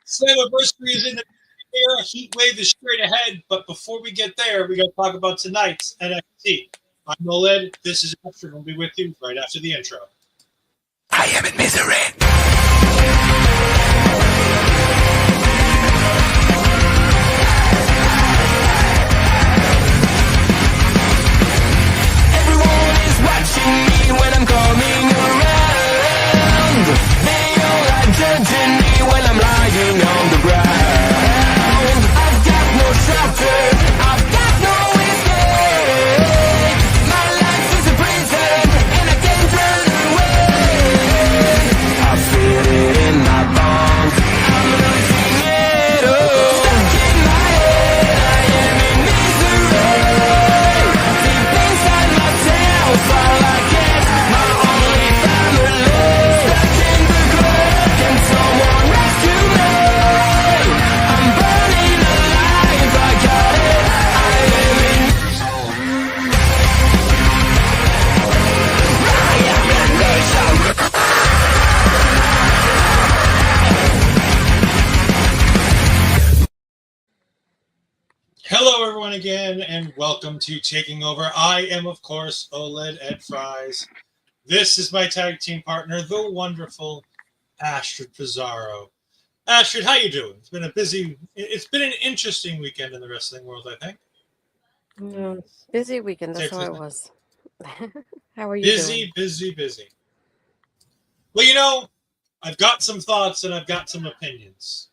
Slammiversary is in the air. Heat wave is straight ahead. But before we get there, we got to talk about tonight's NXT. I'm Ed. This is Astrid. We'll be with you right after the intro. I am in misery. Everyone is watching me when I'm coming around. They all are judging me when I'm lying on the ground. I've got no shelter, I've got no escape. My life is a prison and I can't run away. I feel it in my bones, I'm losing it all. Stuck in my head, I am in misery. Deep inside myself, all I get, my only family. Stuck in the grave, can someone rescue me? I'm burning alive, I got it, I am in Hello, everyone, again, and welcome to Taking Over. I am, of course, OLED Ed Fries. This is my tag team partner, the wonderful Astrid Pizarro. Astrid, how you doing? It's been an interesting weekend in the wrestling world, I think. Busy weekend, that's how it was. How are you doing? Busy. Well, I've got some thoughts and I've got some opinions.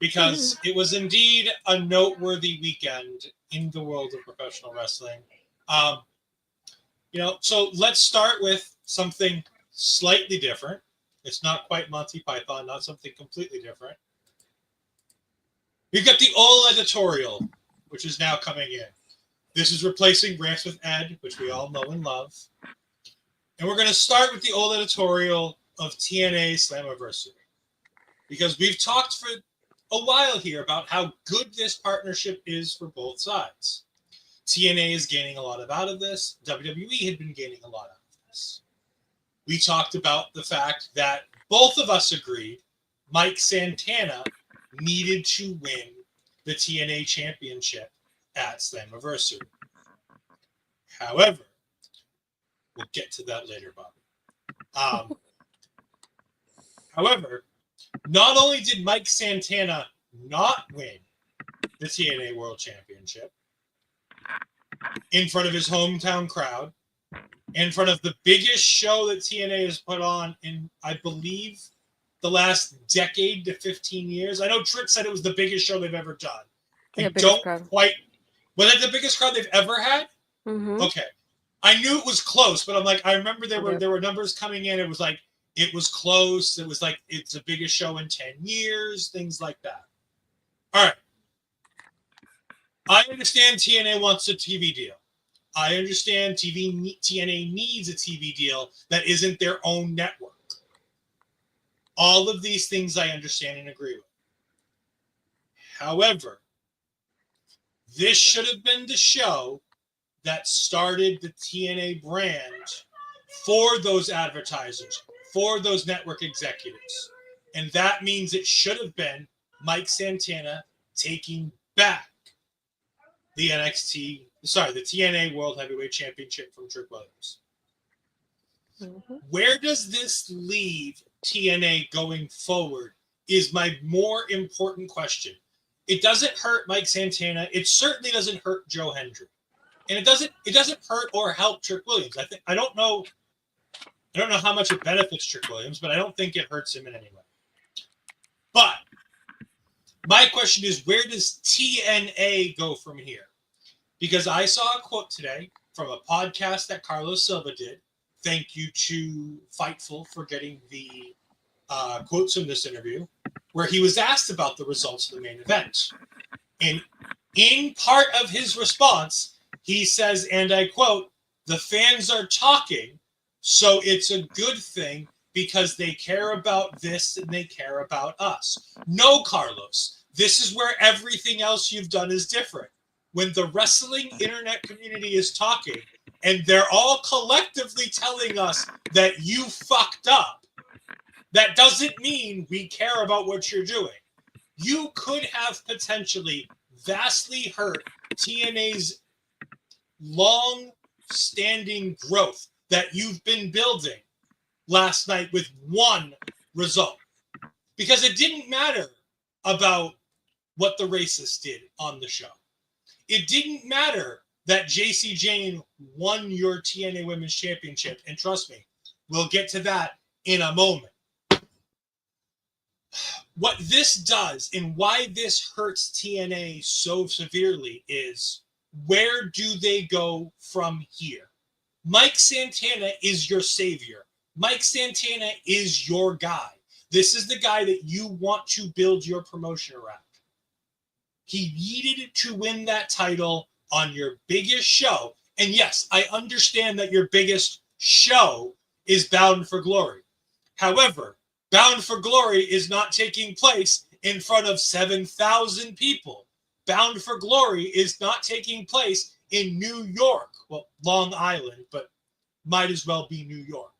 Because it was indeed a noteworthy weekend in the world of professional wrestling. So let's start with something slightly different. It's not quite Monty Python, not something completely different. We've got the All Editorial, which is now coming in. This is replacing Rants with Ed, which we all know and love. And we're going to start with the All Editorial of TNA Slammiversary. Because we've talked for a while here about how good this partnership is for both sides. TNA is gaining a lot out of this. WWE had been gaining a lot out of this. We talked about the fact that both of us agreed Mike Santana needed to win the TNA championship at Slammiversary. However, we'll get to that later, Bobby. However, not only did Mike Santana not win the TNA World Championship in front of his hometown crowd, in front of the biggest show that TNA has put on in, I believe, the last decade to 15 years. I know Trick said it was the biggest show they've ever done. Was that the biggest crowd they've ever had? Mm-hmm. Okay. I knew it was close, but I'm like, I remember there were numbers coming in. It was like, it was close. It was like, it's the biggest show in 10 years, things like that. All right. I understand TNA wants a TV deal. I understand TNA needs a TV deal that isn't their own network. All of these things I understand and agree with. However, this should have been the show that started the TNA brand for those advertisers, for those network executives. And that means it should have been Mike Santana taking back the TNA World Heavyweight Championship from Trick Williams. Mm-hmm. Where does this leave TNA going forward is my more important question. It doesn't hurt Mike Santana. It certainly doesn't hurt Joe Hendry. And it doesn't hurt or help Trick Williams. I don't know how much it benefits Trick Williams, but I don't think it hurts him in any way. But my question is, where does TNA go from here? Because I saw a quote today from a podcast that Carlos Silva did. Thank you to Fightful for getting the quotes from this interview, where he was asked about the results of the main event. And in part of his response, he says, and I quote, "The fans are talking, so it's a good thing because they care about this and they care about us." No, Carlos, this is where everything else you've done is different. When the wrestling internet community is talking and they're all collectively telling us that you fucked up, that doesn't mean we care about what you're doing. you could have potentially vastly hurt TNA's long-standing growth that you've been building last night with one result. Because it didn't matter about what the racists did on the show. It didn't matter that Jacy Jayne won your TNA Women's Championship. And trust me, we'll get to that in a moment. What this does and why this hurts TNA so severely is, where do they go from here? Mike Santana is your savior. Mike Santana is your guy. This is the guy that you want to build your promotion around. He needed to win that title on your biggest show. And yes, I understand that your biggest show is Bound for Glory. However, Bound for Glory is not taking place in front of 7,000 people. Bound for Glory is not taking place in New York. Well, Long Island, but might as well be New York.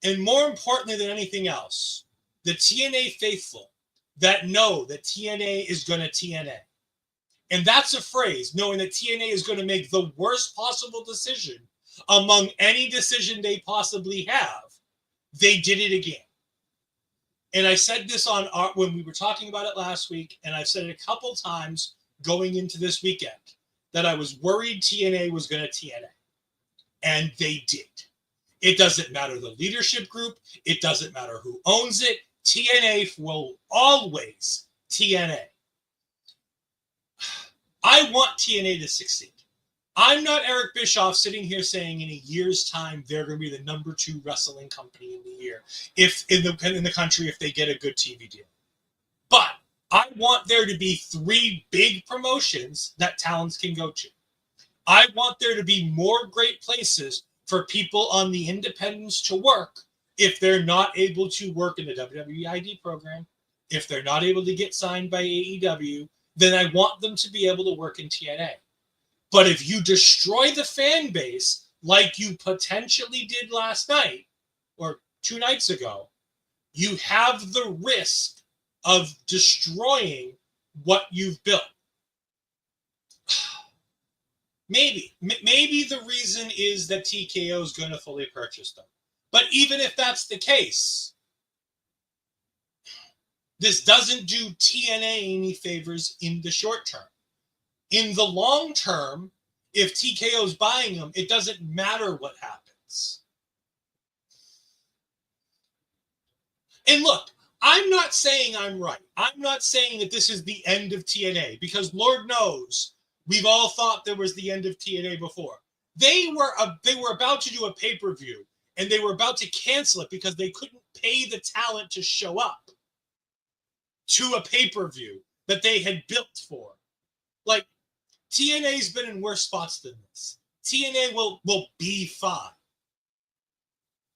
And more importantly than anything else, the TNA faithful that know that TNA is going to TNA. And that's a phrase, knowing that TNA is going to make the worst possible decision among any decision they possibly have. They did it again. And I said this on when we were talking about it last week, and I've said it a couple times going into this weekend, that I was worried TNA was going to TNA. And they did. It doesn't matter the leadership group. It doesn't matter who owns it. TNA will always TNA. I want TNA to succeed. I'm not Eric Bischoff sitting here saying in a year's time they're going to be the number 2 wrestling company in the year, if in the country, if they get a good TV deal. But I want there to be 3 big promotions that talents can go to. I want there to be more great places for people on the independents to work if they're not able to work in the WWEID program, if they're not able to get signed by AEW, then I want them to be able to work in TNA. But if you destroy the fan base like you potentially did last night or 2 nights ago, you have the risk of destroying what you've built. Maybe the reason is that TKO is going to fully purchase them. But even if that's the case, this doesn't do TNA any favors in the short term. In the long term, if TKO is buying them, it doesn't matter what happens. And look, I'm not saying I'm right. I'm not saying that this is the end of TNA, because Lord knows we've all thought there was the end of TNA before. They were about to do a pay-per-view, and they were about to cancel it because they couldn't pay the talent to show up to a pay-per-view that they had built for. Like, TNA's been in worse spots than this. TNA will be fine.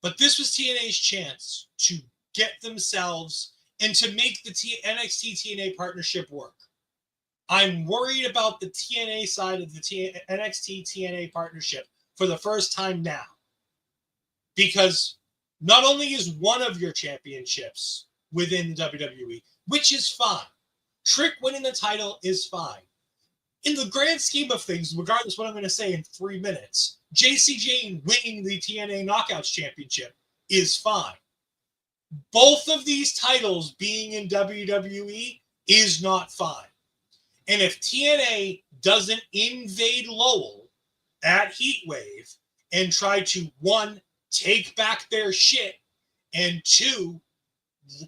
But this was TNA's chance to get themselves and to make the NXT TNA partnership work. I'm worried about the TNA side of the NXT TNA partnership for the first time now. Because not only is one of your championships within the WWE, which is fine. Trick winning the title is fine. In the grand scheme of things, regardless of what I'm going to say in 3 minutes, Jacy Jayne winning the TNA Knockouts Championship is fine. Both of these titles being in WWE is not fine. And if TNA doesn't invade Lowell at Heatwave and try to, 1, take back their shit, and 2,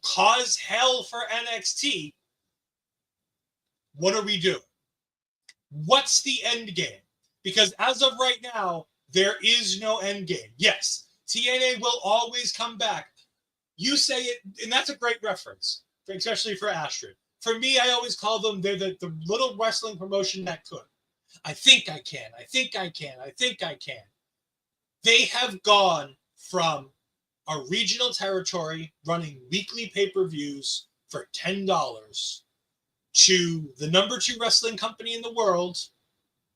cause hell for NXT, what are we doing? What's the end game? Because as of right now, there is no end game. Yes, TNA will always come back. You say it, and that's a great reference, especially for Astrid. For me, I always call them, they're the little wrestling promotion that could. I think I can. I think I can. I think I can. They have gone from a regional territory running weekly pay-per-views for $10 to the number 2 wrestling company in the world,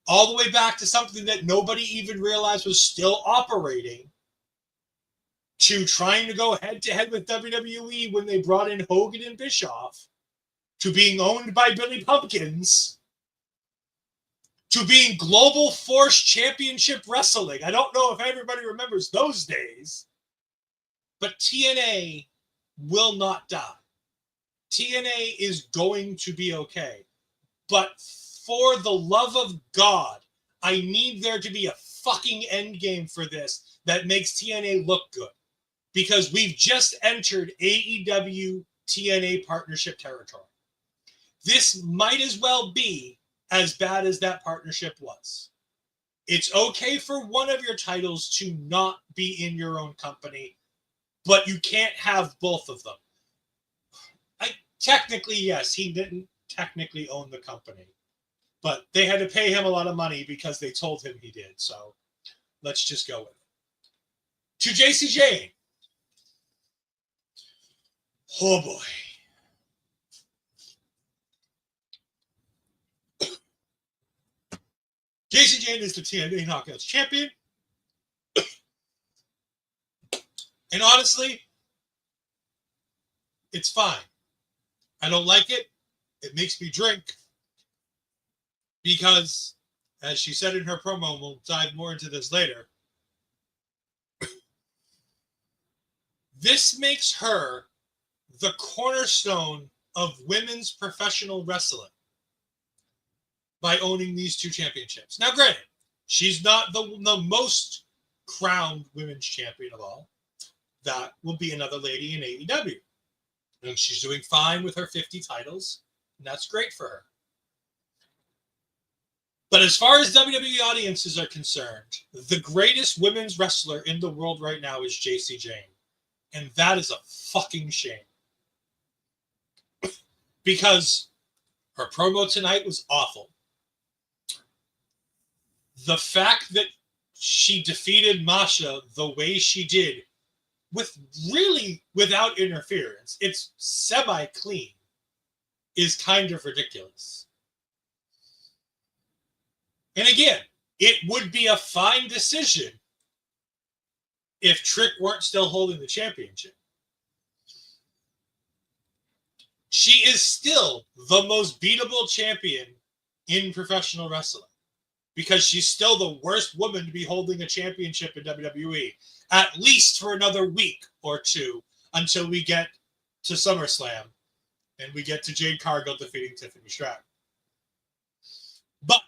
all the way back to something that nobody even realized was still operating, to trying to go head-to-head with WWE when they brought in Hogan and Bischoff, to being owned by Billy Pumpkins, to being Global Force Championship Wrestling. I don't know if everybody remembers those days, but TNA will not die. TNA is going to be okay. But for the love of God, I need there to be a fucking end game for this that makes TNA look good. Because we've just entered AEW TNA partnership territory. This might as well be as bad as that partnership was. It's okay for one of your titles to not be in your own company, but you can't have both of them. Technically, yes, he didn't technically own the company, but they had to pay him a lot of money because they told him he did. So let's just go with it. To Jacy Jayne. Oh boy. Jacy Jayne is the TNA Knockouts champion. And honestly, it's fine. I don't like it. It makes me drink. Because, as she said in her promo, and we'll dive more into this later, this makes her the cornerstone of women's professional wrestling by owning these two championships. Now, granted, she's not the most crowned women's champion of all. That will be another lady in AEW. And she's doing fine with her 50 titles, and that's great for her. But as far as WWE audiences are concerned, the greatest women's wrestler in the world right now is Jacy Jayne. And that is a fucking shame. Because her promo tonight was awful. The fact that she defeated Masha the way she did, without interference, it's semi-clean, is kind of ridiculous. And again, it would be a fine decision if Trick weren't still holding the championship. She is still the most beatable champion in professional wrestling because she's still the worst woman to be holding a championship in WWE, at least for another week or two until we get to SummerSlam and we get to Jade Cargill defeating Tiffany Stratton. But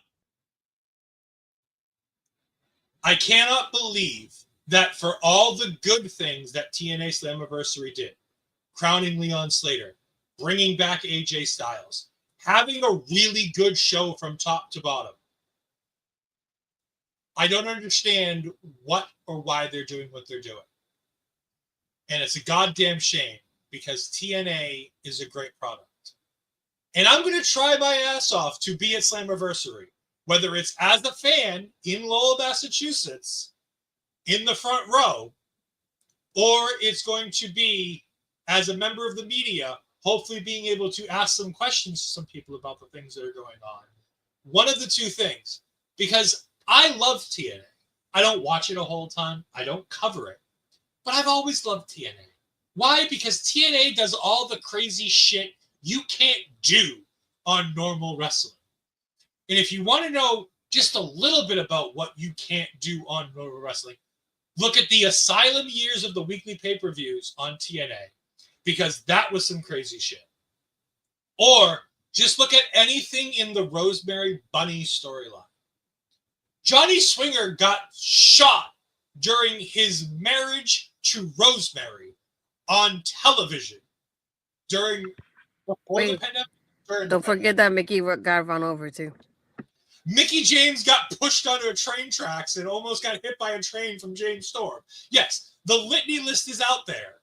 I cannot believe that for all the good things that TNA Slammiversary did, crowning Leon Slater, bringing back AJ Styles, having a really good show from top to bottom, I don't understand what or why they're doing what they're doing. And it's a goddamn shame because TNA is a great product. And I'm going to try my ass off to be at Slammiversary, whether it's as a fan in Lowell, Massachusetts, in the front row, or it's going to be as a member of the media, hopefully being able to ask some questions to some people about the things that are going on. One of the two things, because I love TNA. I don't watch it a whole ton. I don't cover it. But I've always loved TNA. Why? Because TNA does all the crazy shit you can't do on normal wrestling. And if you want to know just a little bit about what you can't do on normal wrestling, look at the Asylum years of the weekly pay-per-views on TNA, because that was some crazy shit. Or just look at anything in the Rosemary Bunny storyline. Johnny Swinger got shot during his marriage to Rosemary on television before the pandemic. Don't forget that Mickey got run over too. Mickie James got pushed onto a train tracks and almost got hit by a train from James Storm. Yes, the litany list is out there.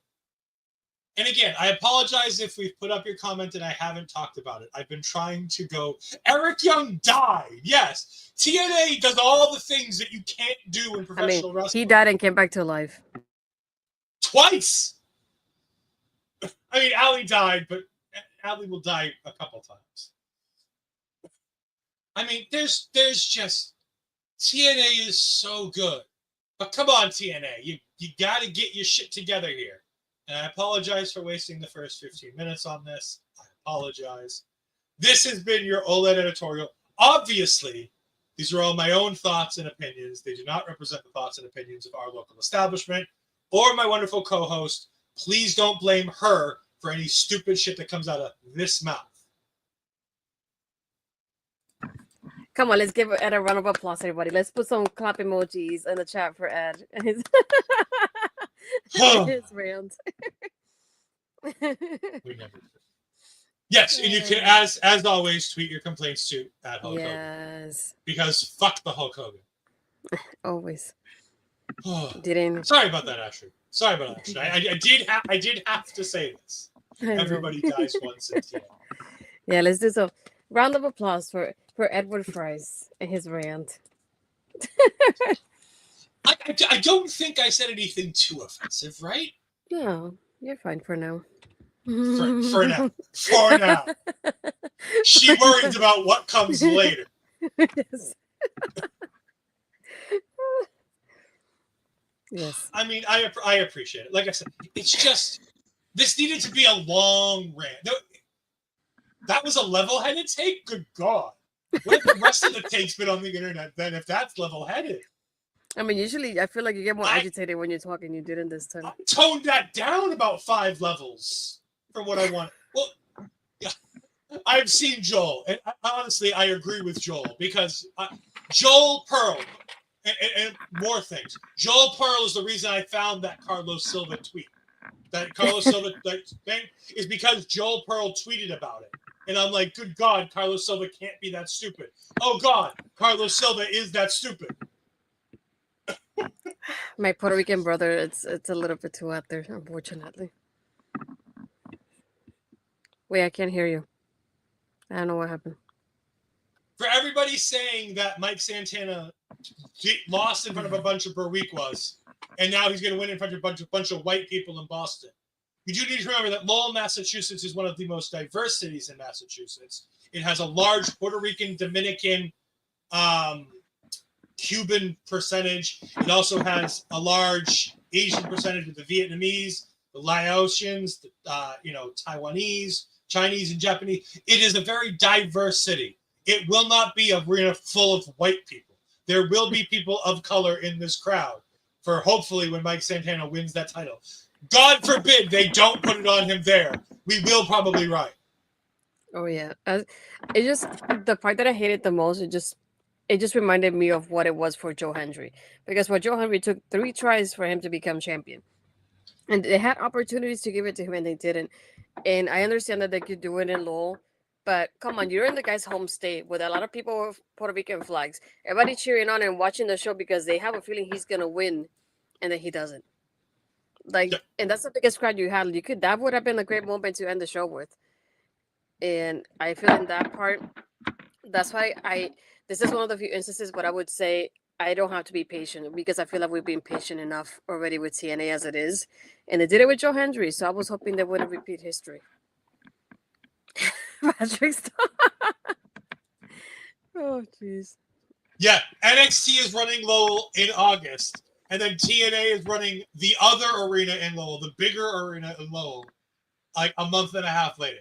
And again, I apologize if we've put up your comment and I haven't talked about it. I've been trying to go, Eric Young died. Yes, TNA does all the things that you can't do in professional wrestling. He died and came back to life. Twice. I mean, Allie died, but Allie will die a couple times. I mean, there's just TNA is so good. But come on, TNA. You got to get your shit together here. And I apologize for wasting the first 15 minutes on this. I apologize. This has been your OLED editorial. Obviously, these are all my own thoughts and opinions. They do not represent the thoughts and opinions of our local establishment or my wonderful co-host. Please don't blame her for any stupid shit that comes out of this mouth. Come on, let's give Ed a round of applause, everybody. Let's put some clap emojis in the chat for Ed and his, his rant. We never do. Yes, and you can, as always, tweet your complaints to at Hulk Hogan. Because fuck the Hulk Hogan. Always. Sorry about that, Astrid. Sorry about that, Astrid. I did have to say this. Everybody dies once. Yeah, let's do some round of applause for Edward Fries and his rant. I don't think I said anything too offensive, right? No, you're fine for now. For now. For now. She worries about what comes later. Yes. Yes. I mean, I appreciate it. Like I said, it's just, this needed to be a long rant. That was a level-headed take? Good God. What have the rest of the takes been on the internet then if that's level-headed? I mean, usually I feel like you get more agitated when you're talking. You didn't this time. I toned that down about 5 levels from what I want. Well, yeah, I've seen Joel, and honestly, I agree with Joel because Joel Pearl, and more things. Joel Pearl is the reason I found that Carlos Silva tweet. That Carlos Silva thing is because Joel Pearl tweeted about it. And I'm like, good God, Carlos Silva can't be that stupid. Oh God, Carlos Silva is that stupid. My Puerto Rican brother, it's a little bit too out there, unfortunately. Wait, I can't hear you. I don't know what happened. For everybody saying that Mike Santana lost in front of a bunch of Boricuas, and now he's going to win in front of a bunch of white people in Boston. You do need to remember that Lowell, Massachusetts is one of the most diverse cities in Massachusetts. It has a large Puerto Rican, Dominican, Cuban percentage. It also has a large Asian percentage with the Vietnamese, the Laotians, the Taiwanese, Chinese, and Japanese. It is a very diverse city. It will not be an arena full of white people. There will be people of color in this crowd for hopefully when Mike Santana wins that title. God forbid they don't put it on him there. We will probably riot. Oh yeah, it just the part that I hated the most. It just reminded me of what it was for Joe Hendry, because for Joe Hendry took 3 tries for him to become champion, and they had opportunities to give it to him and they didn't. And I understand that they could do it in Lowell, but come on, you're in the guy's home state with a lot of people with Puerto Rican flags. Everybody cheering on and watching the show because they have a feeling he's gonna win, and then he doesn't. Like, and that's the biggest crowd you had. That would have been a great moment to end the show with. And I feel in that part, that's why this is one of the few instances where I would say I don't have to be patient, because I feel like we've been patient enough already with TNA as it is. And they did it with Joe Hendry, so I was hoping they wouldn't repeat history. Patrick, stop. Oh, jeez. Yeah, NXT is running Lowell in August, and then TNA is running the other arena in Lowell, the bigger arena in Lowell, like a month and a half later.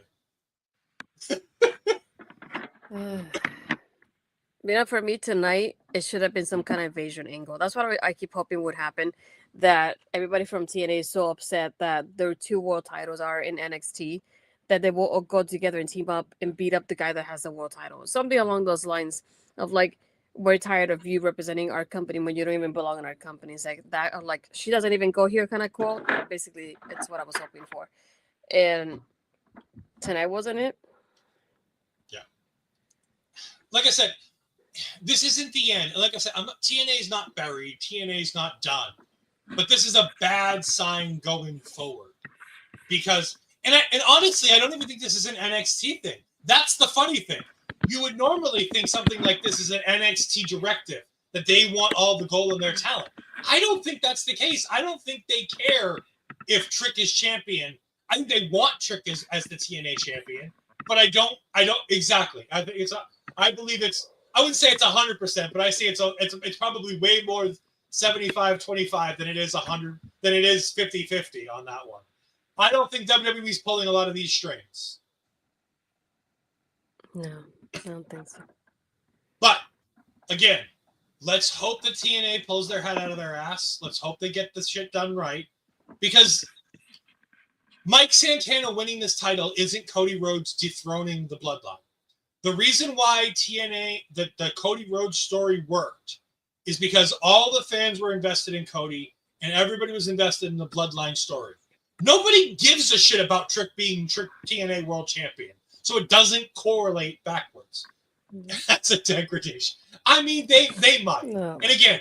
For me tonight, it should have been some kind of invasion angle. That's what I keep hoping would happen. That everybody from TNA is so upset that their 2 world titles are in NXT, that they will all go together and team up and beat up the guy that has the world title. Something along those lines of like, we're tired of you representing our company when you don't even belong in our company. It's like that, or like, she doesn't even go here kind of quote. Basically, it's what I was hoping for. And tonight wasn't it. Yeah. Like I said, this isn't the end. Like I said, TNA is not buried. TNA is not done. But this is a bad sign going forward. Because, and honestly, I don't even think this is an NXT thing. That's the funny thing. You would normally think something like this is an NXT directive, that they want all the gold in their talent. I don't think that's the case. I don't think they care if Trick is champion. I think they want Trick as the TNA champion, but I don't exactly. I think I believe it's, I wouldn't say it's 100%, but I say it's probably way more 75-25 than it is 100 than it is 50-50 on that one. I don't think WWE's pulling a lot of these strings. No, I don't think so. But again, let's hope that TNA pulls their head out of their ass. Let's hope they get this shit done right. Because Mike Santana winning this title isn't Cody Rhodes dethroning the Bloodline. The reason why TNA, the Cody Rhodes story worked is because all the fans were invested in Cody and everybody was invested in the Bloodline story. Nobody gives a shit about Trick being TNA World Champion. So it doesn't correlate backwards. That's a degradation. I mean, they might. No. And again,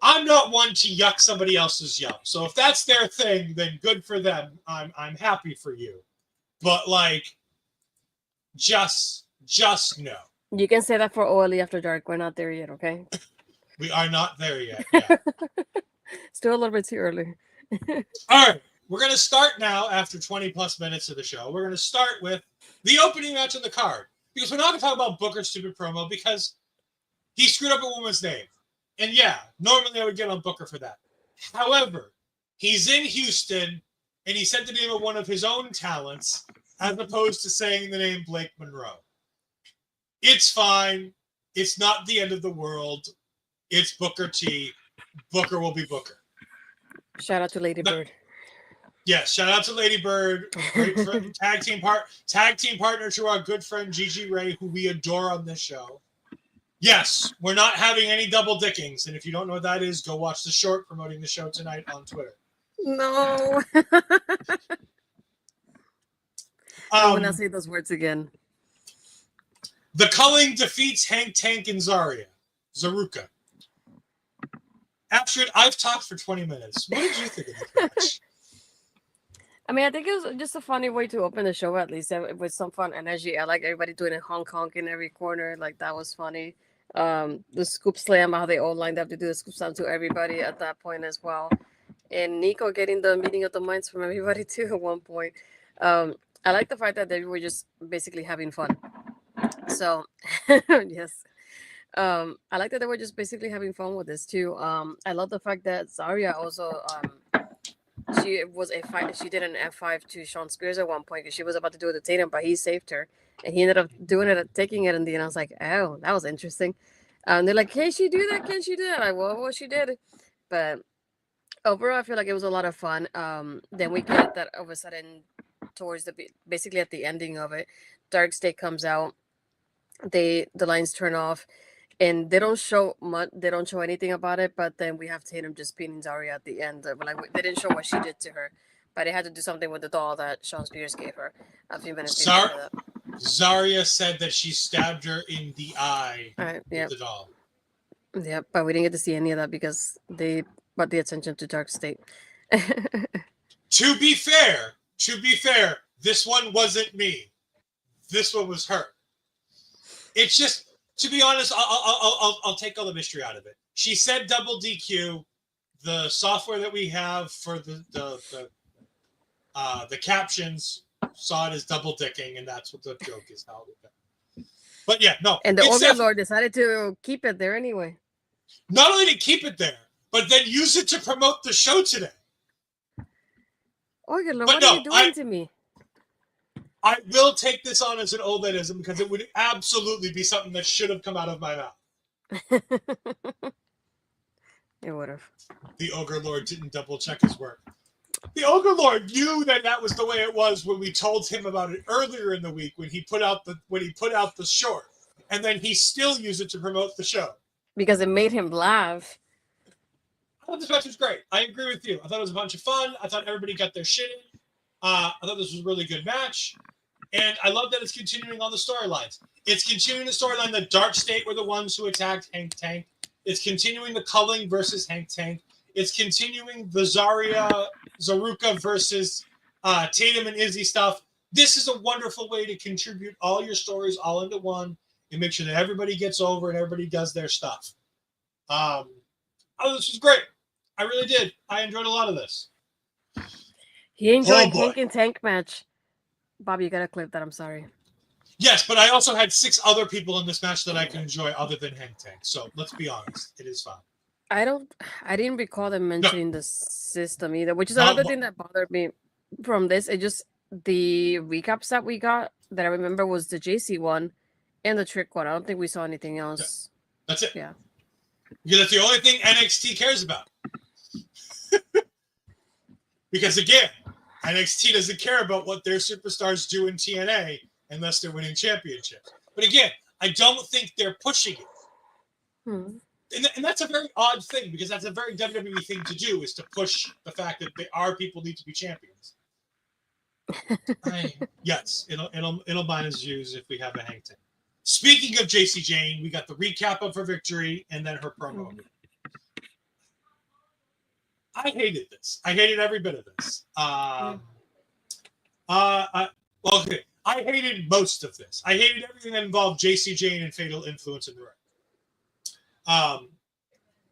I'm not one to yuck somebody else's yum. So if that's their thing, then good for them. I'm happy for you. But like, just no. You can say that for OLE After Dark. We're not there yet, okay? We are not there yet. Yeah. Still a little bit too early. All right. We're going to start now after 20 plus minutes of the show. We're going to start with the opening match on the card. Because we're not going to talk about Booker's stupid promo because he screwed up a woman's name. And yeah, normally I would get on Booker for that. However, he's in Houston and he said the name of one of his own talents as opposed to saying the name Blake Monroe. It's fine. It's not the end of the world. It's Booker T. Booker will be Booker. Shout out to Lady Bird. Yes, shout out to Lady Bird, great friend, tag team partner to our good friend Gigi Ray, who we adore on this show. Yes, we're not having any double dickings, and if you don't know what that is, go watch the short promoting the show tonight on Twitter. No. I will not say those words again. The Culling defeats Hank Tank and Zaria. Ruca. Astrid, I've talked for 20 minutes. What did you think of this match? I mean, I think it was just a funny way to open the show, at least with some fun energy. I like everybody doing a honk honk in every corner. Like, that was funny. The scoop slam, how they all lined up to do the scoop slam to everybody at that point as well. And Niko getting the meeting of the minds from everybody too at one point. I like the fact that they were just basically having fun. So, yes. I like that they were just basically having fun with this too. I love the fact that Zaria also... she did an F5 to Shawn Spears at one point because she was about to do it to Tatum, but he saved her. And he ended up doing it, taking it in the end. I was like, oh, that was interesting. And they're like, can she do that? Can she do that? Like, well, she did. But overall, I feel like it was a lot of fun. Then we get that all of a sudden towards basically at the ending of it, Dark State comes out. The lines turn off. And they don't show much. They don't show anything about it. But then we have Tatum just pinning Zaria at the end. Like, they didn't show what she did to her, but they had to do something with the doll that Shawn Spears gave her a few minutes before that. Zaria said that she stabbed her in the eye with the doll. Yeah, but we didn't get to see any of that because they brought the attention to Dark State. To be fair, this one wasn't me. This one was her. It's just. To be honest, I'll take all the mystery out of it. She said double DQ. The software that we have for the captions saw it as double dicking, and that's what the joke is now. But yeah, no. And the Overlord decided to keep it there anyway. Not only to keep it there, but then use it to promote the show today. Overlord, what are you doing to me? I will take this on as an Oldheadism because it would absolutely be something that should have come out of my mouth. It would have. The Ogre Lord didn't double check his work. The Ogre Lord knew that was the way it was when we told him about it earlier in the week when he put out the short, and then he still used it to promote the show because it made him laugh. I thought this match was great. I agree with you. I thought it was a bunch of fun. I thought everybody got their shit in. I thought this was a really good match. And I love that it's continuing on the storylines. It's continuing the storyline that Dark State were the ones who attacked Hank Tank. It's continuing the Culling versus Hank Tank. It's continuing the Zaruca versus Tatum and Izzi stuff. This is a wonderful way to contribute all your stories all into one and make sure that everybody gets over and everybody does their stuff. This was great. I really did. I enjoyed a lot of this. He enjoyed Hank and Tank match. Bobby, you gotta clip that. I'm sorry. Yes, but I also had 6 other people in this match that I can enjoy other than Hank Tank. So let's be honest. It is fine. I didn't recall them No. mentioning the system either, which is another thing that bothered me from this. It just the recaps that we got that I remember was the Jacy one and the Trick one. I don't think we saw anything else. That's it. Yeah. Because that's the only thing NXT cares about. Because again, NXT doesn't care about what their superstars do in TNA unless they're winning championships. But again, I don't think they're pushing it. Hmm. And that's a very odd thing because that's a very WWE thing to do, is to push the fact that our people need to be champions. Yes, it'll minus views if we have a hang time. Speaking of Jacy Jayne, we got the recap of her victory and then her promo. I hated this. I hated every bit of this. Okay. I hated most of this. I hated everything that involved Jacy Jayne and Fatal Influence in the ring.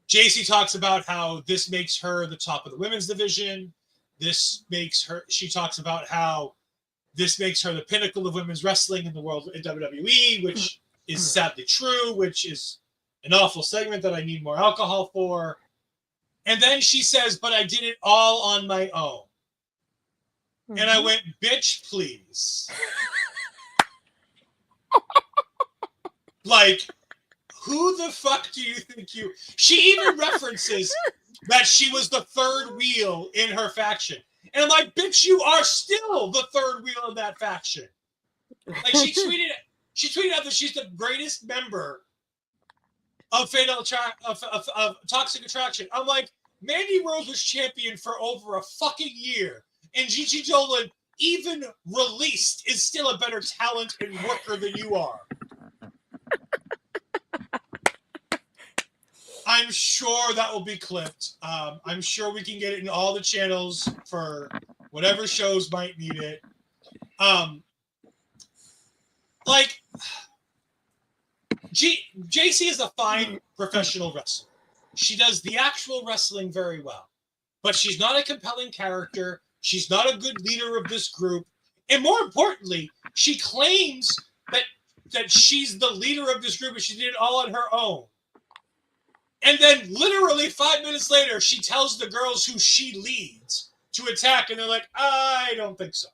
Jacy talks about how this makes her the top of the women's division. She talks about how this makes her the pinnacle of women's wrestling in the world in WWE, which is sadly true, which is an awful segment that I need more alcohol for. And then she says, but I did it all on my own. Mm-hmm. And I went, bitch, please. Like, who the fuck do you think you... She even references that she was the third wheel in her faction. And I'm like, bitch, you are still the third wheel in that faction. Like, she tweeted out that she's the greatest member of Toxic Attraction. I'm like, Mandy Rose was champion for over a fucking year. And Gigi Dolan, even released, is still a better talent and worker than you are. I'm sure that will be clipped. I'm sure we can get it in all the channels for whatever shows might need it. Jacy is a fine professional wrestler. She does the actual wrestling very well. But she's not a compelling character. She's not a good leader of this group. And more importantly, she claims that she's the leader of this group and she did it all on her own. And then literally 5 minutes later, she tells the girls who she leads to attack, and they're like, I don't think so.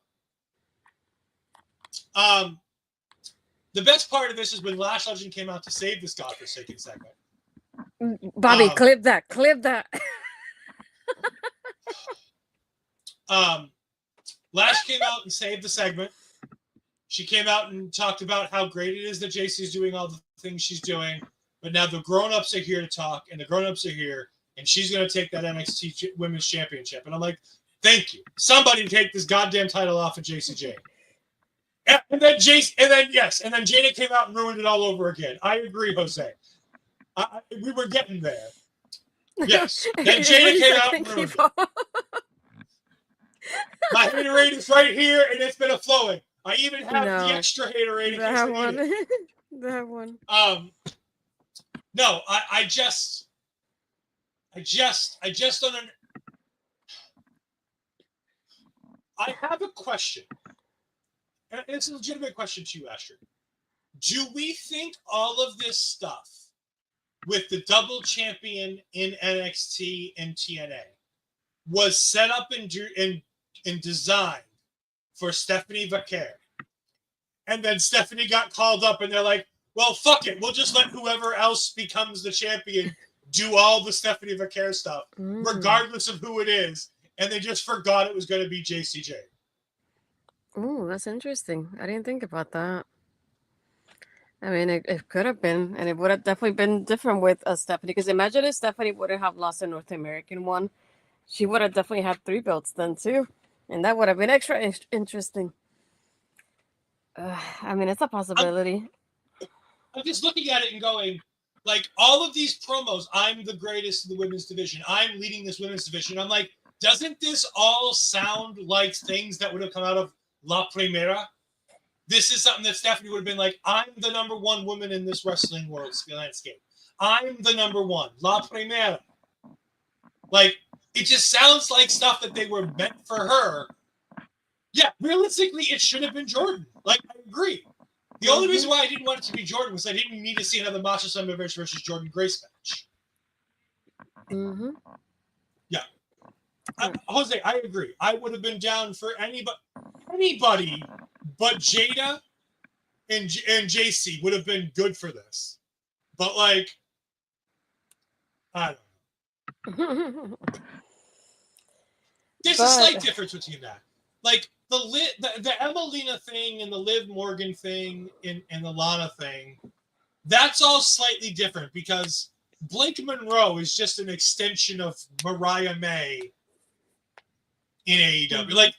The best part of this is when Lash Legend came out to save this godforsaken segment. Bobby, clip that. Lash came out and saved the segment. She came out and talked about how great it is that Jacy's doing all the things she's doing. But now the grown-ups are here to talk, and the grown-ups are here, and she's going to take that NXT Women's Championship. And I'm like, thank you. Somebody take this goddamn title off of Jacy Jayne. And then Jayne came out and ruined it all over again. I agree, Jose. We were getting there. Yes. Then Jayne came out and ruined it. My haterade is right here, and it's been a flowing. I even have the extra haterade. That one. No, I just don't. I have a question, and it's a legitimate question to you, Astrid. Do we think all of this stuff with the double champion in NXT and TNA was set up and designed for Stephanie Vaquer, and then Stephanie got called up, and they're like, well, fuck it. We'll just let whoever else becomes the champion do all the Stephanie Vaquer stuff, regardless of who it is. And they just forgot it was going to be Jacy Jayne. Oh, that's interesting. I didn't think about that. I mean, it could have been, and it would have definitely been different with Stephanie. Because imagine if Stephanie wouldn't have lost the North American one. She would have definitely had 3 belts then, too. And that would have been extra interesting. I mean, it's a possibility. I'm just looking at it and going, like, all of these promos, I'm the greatest in the women's division. I'm leading this women's division. I'm like, doesn't this all sound like things that would have come out of La Primera? This is something that Stephanie would have been like, I'm the number one woman in this wrestling world landscape. I'm the number one. La Primera. Like, it just sounds like stuff that they were meant for her. Yeah, realistically, it should have been Jordan. Like, I agree. The only reason why I didn't want it to be Jordan was I didn't need to see another Masha Slammiversary versus Jordan Grace match. Mm-hmm. Yeah. Jose, I agree. I would have been down for anybody but Jada and Jacy would have been good for this. But like, I don't know. There's a slight difference between that. Like the Emelina thing and the Liv Morgan thing and the Lana thing, that's all slightly different because Blake Monroe is just an extension of Mariah May in AEW. Like,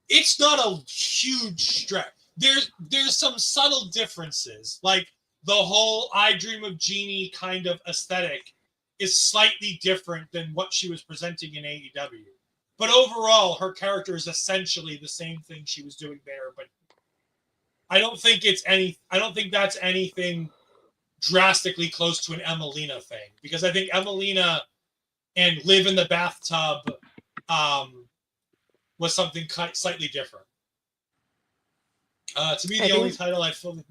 it's not a huge stretch. There's some subtle differences. Like the whole I Dream of Jeannie kind of aesthetic is slightly different than what she was presenting in AEW. But overall, her character is essentially the same thing she was doing there. But I don't think that's anything drastically close to an Emelina thing, because I think Emelina and Live in the Bathtub was something slightly different. To me, the only title I fully...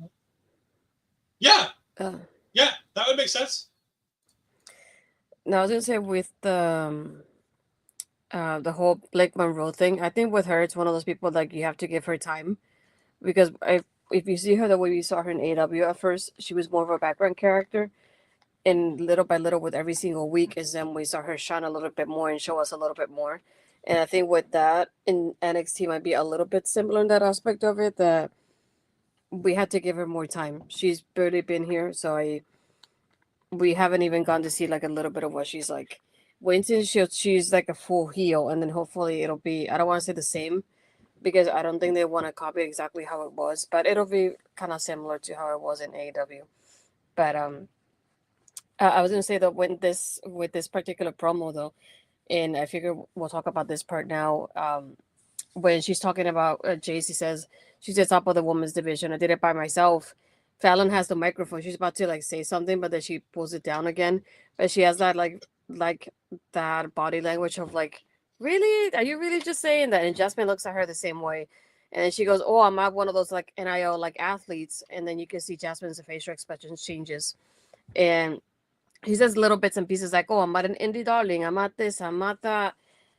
Yeah, that would make sense. No, I was gonna say with the whole Blake Monroe thing, I think with her, it's one of those people like you have to give her time, because if you see her the way we saw her in AEW at first, she was more of a background character, and little by little with every single week is then we saw her shine a little bit more and show us a little bit more. And I think with that in NXT might be a little bit similar in that aspect of it, that we had to give her more time. She's barely been here, so we haven't even gone to see like a little bit of what she's like. Wait until she's like a full heel, and then hopefully it'll be, I don't want to say the same, because I don't think they want to copy exactly how it was, but it'll be kind of similar to how it was in AEW. But I was gonna say that with this particular promo though, and I figure we'll talk about this part now. When she's talking about Jacy says she's the top of the women's division. I did it by myself. Fallon has the microphone. She's about to like say something, but then she pulls it down again. But she has that like that body language of like, really? Are you really just saying that? And Jasmine looks at her the same way. And then she goes, oh, I'm not one of those like NIL like athletes. And then you can see Jasmine's facial expression changes. And he says little bits and pieces like, oh, I'm not an indie darling. I'm not this. I'm not that.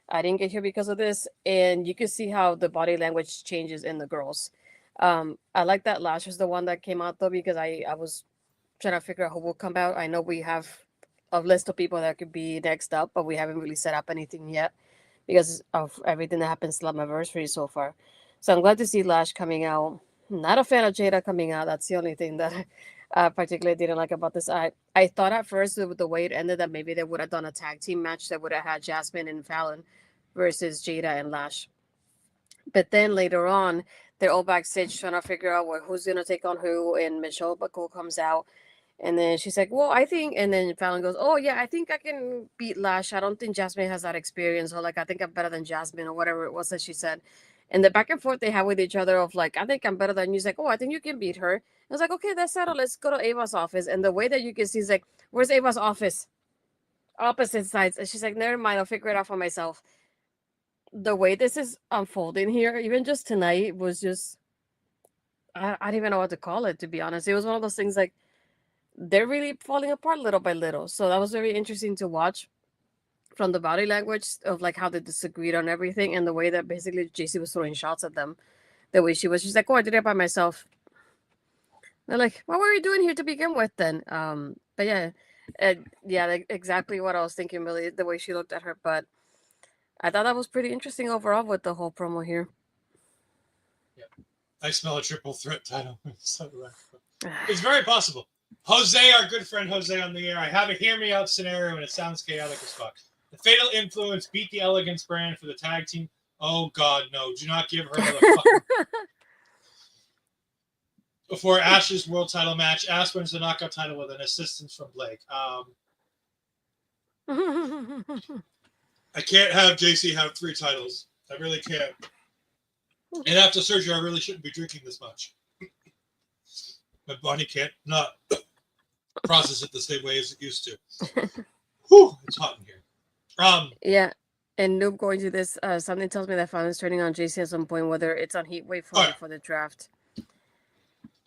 I didn't get here because of this. And you can see how the body language changes in the girls. I like that Lash was the one that came out though, because I was trying to figure out who will come out. I know we have a list of people that could be next up, but we haven't really set up anything yet because of everything that happened Slammiversary so far. So I'm glad to see Lash coming out. Not a fan of Jada coming out. That's the only thing that I particularly didn't like about this. I thought at first with the way it ended that maybe they would have done a tag team match that would have had Jasmine and Fallon versus Jada and Lash. But then later on, they're all backstage trying to figure out who's going to take on who. And Michelle Buckle comes out. And then she's like, well, I think, and then Fallon goes, oh, yeah, I think I can beat Lash. I don't think Jasmine has that experience. Or like, I think I'm better than Jasmine or whatever it was that she said. And the back and forth they have with each other of like, I think I'm better than you. He's like, oh, I think you can beat her. I was like, okay, that's settled. Let's go to Ava's office. And the way that you can see is like, where's Ava's office? Opposite sides. And she's like, never mind, I'll figure it out for myself. The way this is unfolding here, even just tonight, was just, I don't even know what to call it, to be honest. It was one of those things like, they're really falling apart little by little. So that was very interesting to watch from the body language of like how they disagreed on everything, and the way that basically Jacy was throwing shots at them. The way she's like, oh, I did it by myself. They're like, what were you doing here to begin with then? But yeah, like exactly what I was thinking, really, the way she looked at her. But I thought that was pretty interesting overall with the whole promo here. Yeah. I smell a triple threat title. It's very possible. Jose, our good friend Jose on the air, I have a hear me out scenario and it sounds chaotic as fuck. The Fatal Influence beat the Elegance brand for the tag team. Oh God, no. Do not give her the fucking... Before Ash's world title match, Ash wins the knockout title with an assistance from Blake. I can't have Jacy have 3 titles. I really can't. And after surgery, I really shouldn't be drinking this much. My body can't not process it the same way as it used to. Whew, it's hot in here. Yeah, and Noob going to this, something tells me that Fallon's turning on Jacy at some point, whether it's on Heat Wave for the draft.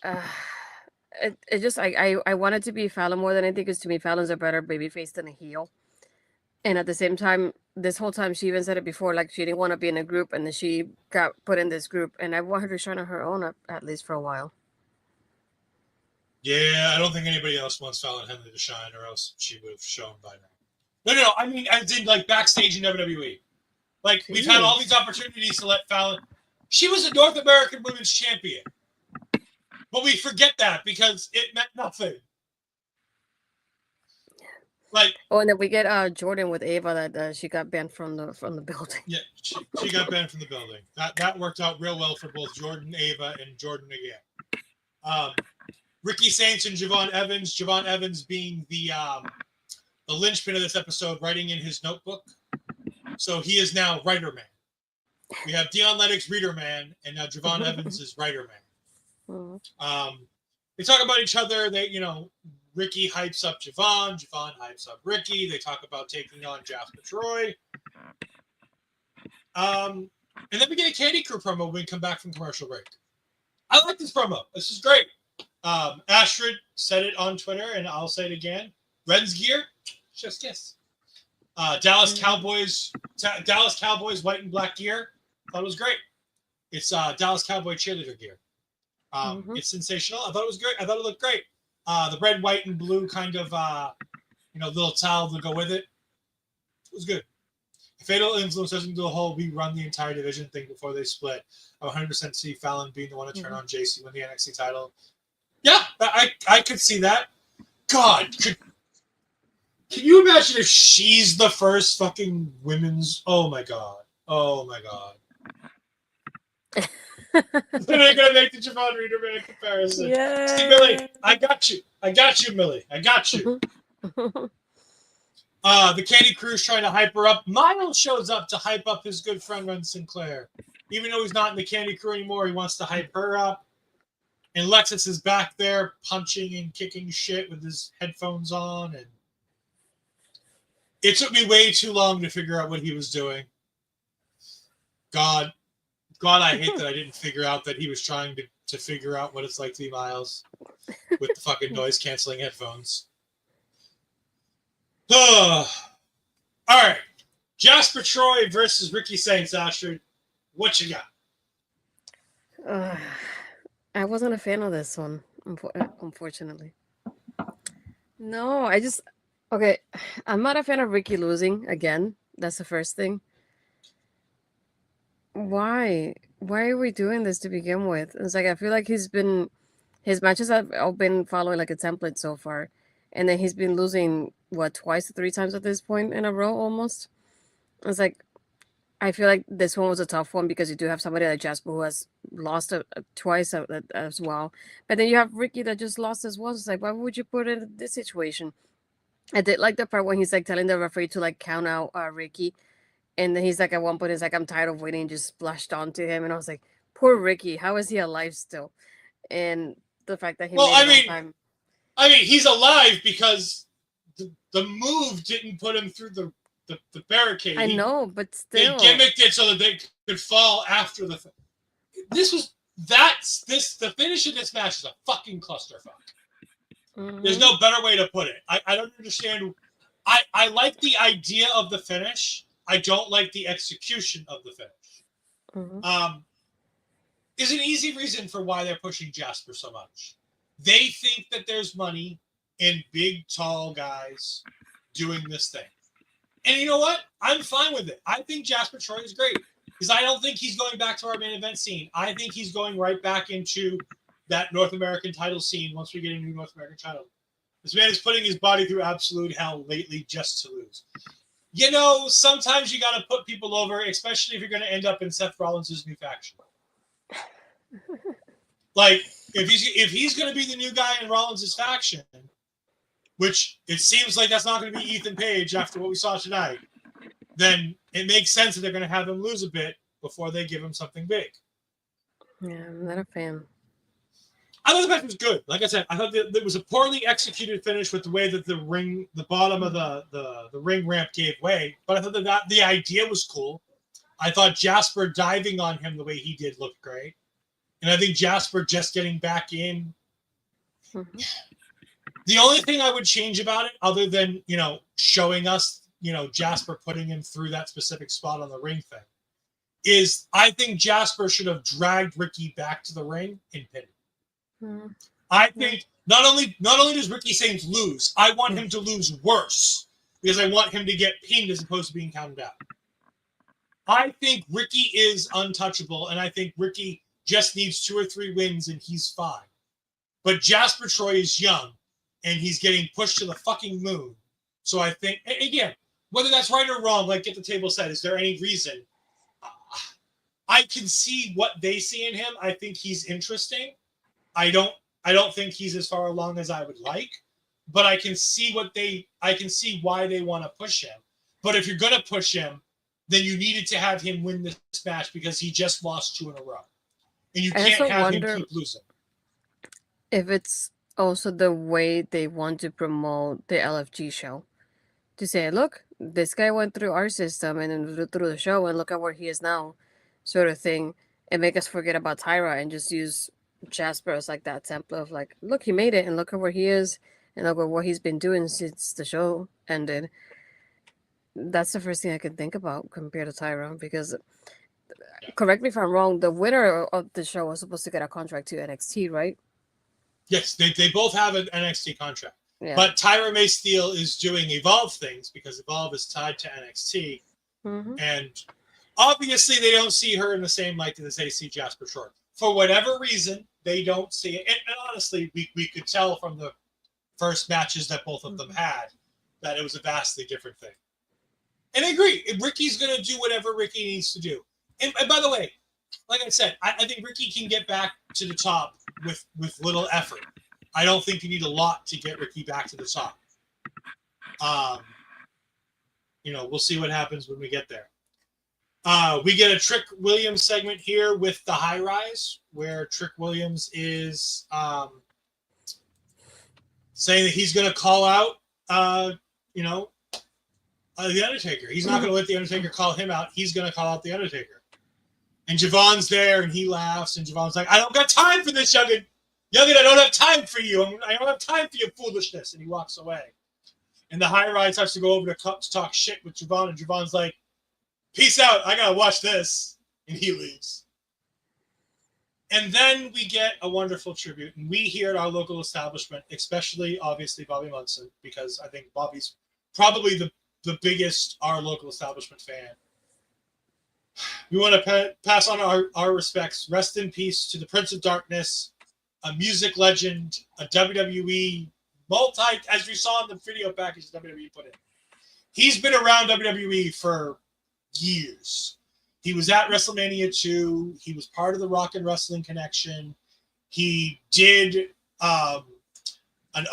It just, I wanted to be Fallon more than anything, because to me, Fallon's a better babyface than a heel. And at the same time, this whole time she even said it before, like she didn't want to be in a group, and then she got put in this group. And I want her to shine on her own at least for a while. Yeah, I don't think anybody else wants Fallon Henley to shine, or else she would have shown by now. No. I mean, I did like backstage in WWE. Like, we've had all these opportunities to let Fallon. She was a North American Women's Champion, but we forget that because it meant nothing. Like, and then we get Jordan with Ava that she got banned from the building. Yeah, she got banned from the building. That worked out real well for both Jordan, Ava, and Jordan again. Ricky Saints and Javon Evans. Javon Evans being the linchpin of this episode, writing in his notebook. So he is now writer man. We have Dion Lennox, reader man, and now Javon Evans is writer man. They talk about each other. Ricky hypes up Javon hypes up Ricky. They talk about taking on Jasper Troy. And then we get a Candy Crew promo when we come back from commercial break. I like this promo. This is great. Astrid said it on Twitter, and I'll say it again. Wren's gear, just kiss. Dallas Cowboys white and black gear. Thought it was great. It's Dallas Cowboy cheerleader gear. It's sensational. I thought it was great. I thought it looked great. The red, white, and blue kind of little towel to go with it. It was good. Fatal Influence doesn't do a whole we run the entire division thing before they split. I 100% see Fallon being the one to turn on Jacy, win the NXT title. Yeah, I could see that. God, can you imagine if she's the first fucking women's? Oh my god. They're gonna make the Javon Reederman comparison. Yeah. See, Millie, I got you, Millie. I got you. The Candy Crew's trying to hype her up. Miles shows up to hype up his good friend Wren Sinclair. Even though he's not in the Candy Crew anymore, he wants to hype her up. And Lexus is back there punching and kicking shit with his headphones on. And it took me way too long to figure out what he was doing. God, I hate that I didn't figure out that he was trying to figure out what it's like to be Miles with the fucking noise-canceling headphones. All right. Jasper Troy versus Ricky Saints, Astrid. What you got? I wasn't a fan of this one, unfortunately. No, okay, I'm not a fan of Ricky losing again. That's the first thing. Why are we doing this to begin with? It's like I feel like his matches have all been following like a template so far, and then he's been losing twice or three times at this point in a row almost. It's like I feel like this one was a tough one because you do have somebody like Jasper who has lost twice as well, but then you have Ricky that just lost as well. It's like, why would you put it in this situation? I did like the part when he's like telling the referee to like count out Ricky. And then he's like, at one point, he's like, I'm tired of waiting, just splashed onto him. And I was like, poor Ricky, how is he alive still? And the fact that he made it on time. I mean, he's alive because the move didn't put him through the barricade. I know, but still. They gimmicked it so that they could fall after the... The finish of this match is a fucking clusterfuck. Mm-hmm. There's no better way to put it. I don't understand. I like the idea of the finish. I don't like the execution of the finish. Mm-hmm. Is an easy reason for why they're pushing Jasper so much. They think that there's money in big, tall guys doing this thing. And you know what? I'm fine with it. I think Jasper Troy is great because I don't think he's going back to our main event scene. I think he's going right back into that North American title scene once we get a new North American title. This man is putting his body through absolute hell lately just to lose. You know, sometimes you got to put people over, especially if you're going to end up in Seth Rollins' new faction. Like, if he's going to be the new guy in Rollins' faction, which it seems like that's not going to be Ethan Page after what we saw tonight, then it makes sense that they're going to have him lose a bit before they give him something big. Yeah, I'm not a fan. I thought the match was good. Like I said, I thought that there was a poorly executed finish with the way that the bottom of the ring ramp gave way. But I thought that the idea was cool. I thought Jasper diving on him the way he did looked great. And I think Jasper just getting back in. Mm-hmm. The only thing I would change about it, other than, showing us Jasper putting him through that specific spot on the ring thing, is I think Jasper should have dragged Ricky back to the ring and pinned him. I think not only does Ricky Sainz lose, I want him to lose worse because I want him to get pinned as opposed to being counted out. I think Ricky is untouchable, and I think Ricky just needs 2 or 3 wins and he's fine. But Jasper Troy is young, and he's getting pushed to the fucking moon. So I think, again, whether that's right or wrong, like Get the Table said, is there any reason? I can see what they see in him. I think he's interesting. I don't think he's as far along as I would like, but I can see why they want to push him. But if you're gonna push him, then you needed to have him win this match because he just lost 2 in a row, and you can't have him keep losing. If it's also the way they want to promote the LFG show, to say, look, this guy went through our system and then through the show, and look at where he is now, sort of thing, and make us forget about Tyra and just use Jasper as like that template of like, look, he made it, and look at where he is, and look at what he's been doing since the show ended. That's the first thing I can think about compared to Tyra, because correct me if I'm wrong, the winner of the show was supposed to get a contract to NXT, right? Yes, they both have an NXT contract. Yeah. But Tyra May Steele is doing Evolve things because Evolve is tied to NXT. And obviously they don't see her in the same light as they see Jasper Short. For whatever reason, they don't see it. And honestly, we could tell from the first matches that both of them had that it was a vastly different thing. And I agree. Ricky's going to do whatever Ricky needs to do. And by the way, like I said, I think Ricky can get back to the top with little effort. I don't think you need a lot to get Ricky back to the top. We'll see what happens when we get there. We get a Trick Williams segment here with the High Rise, where Trick Williams is saying that he's going to call out, the Undertaker. He's not going to let the Undertaker call him out. He's going to call out the Undertaker. And Javon's there, and he laughs, and Javon's like, I don't got time for this, youngin'. Youngin', I don't have time for you. I don't have time for your foolishness. And he walks away. And the High Rise has to go over to talk shit with Javon, and Javon's like, peace out. I got to watch this. And he leaves. And then we get a wonderful tribute. And we here at our local establishment, especially, obviously, Bobby Munson, because I think Bobby's probably the biggest our local establishment fan. We want to pass on our respects. Rest in peace to the Prince of Darkness, a music legend, a WWE as we saw in the video package WWE put in. He's been around WWE for years. He was at WrestleMania 2. He was part of the Rock and Wrestling Connection. He did an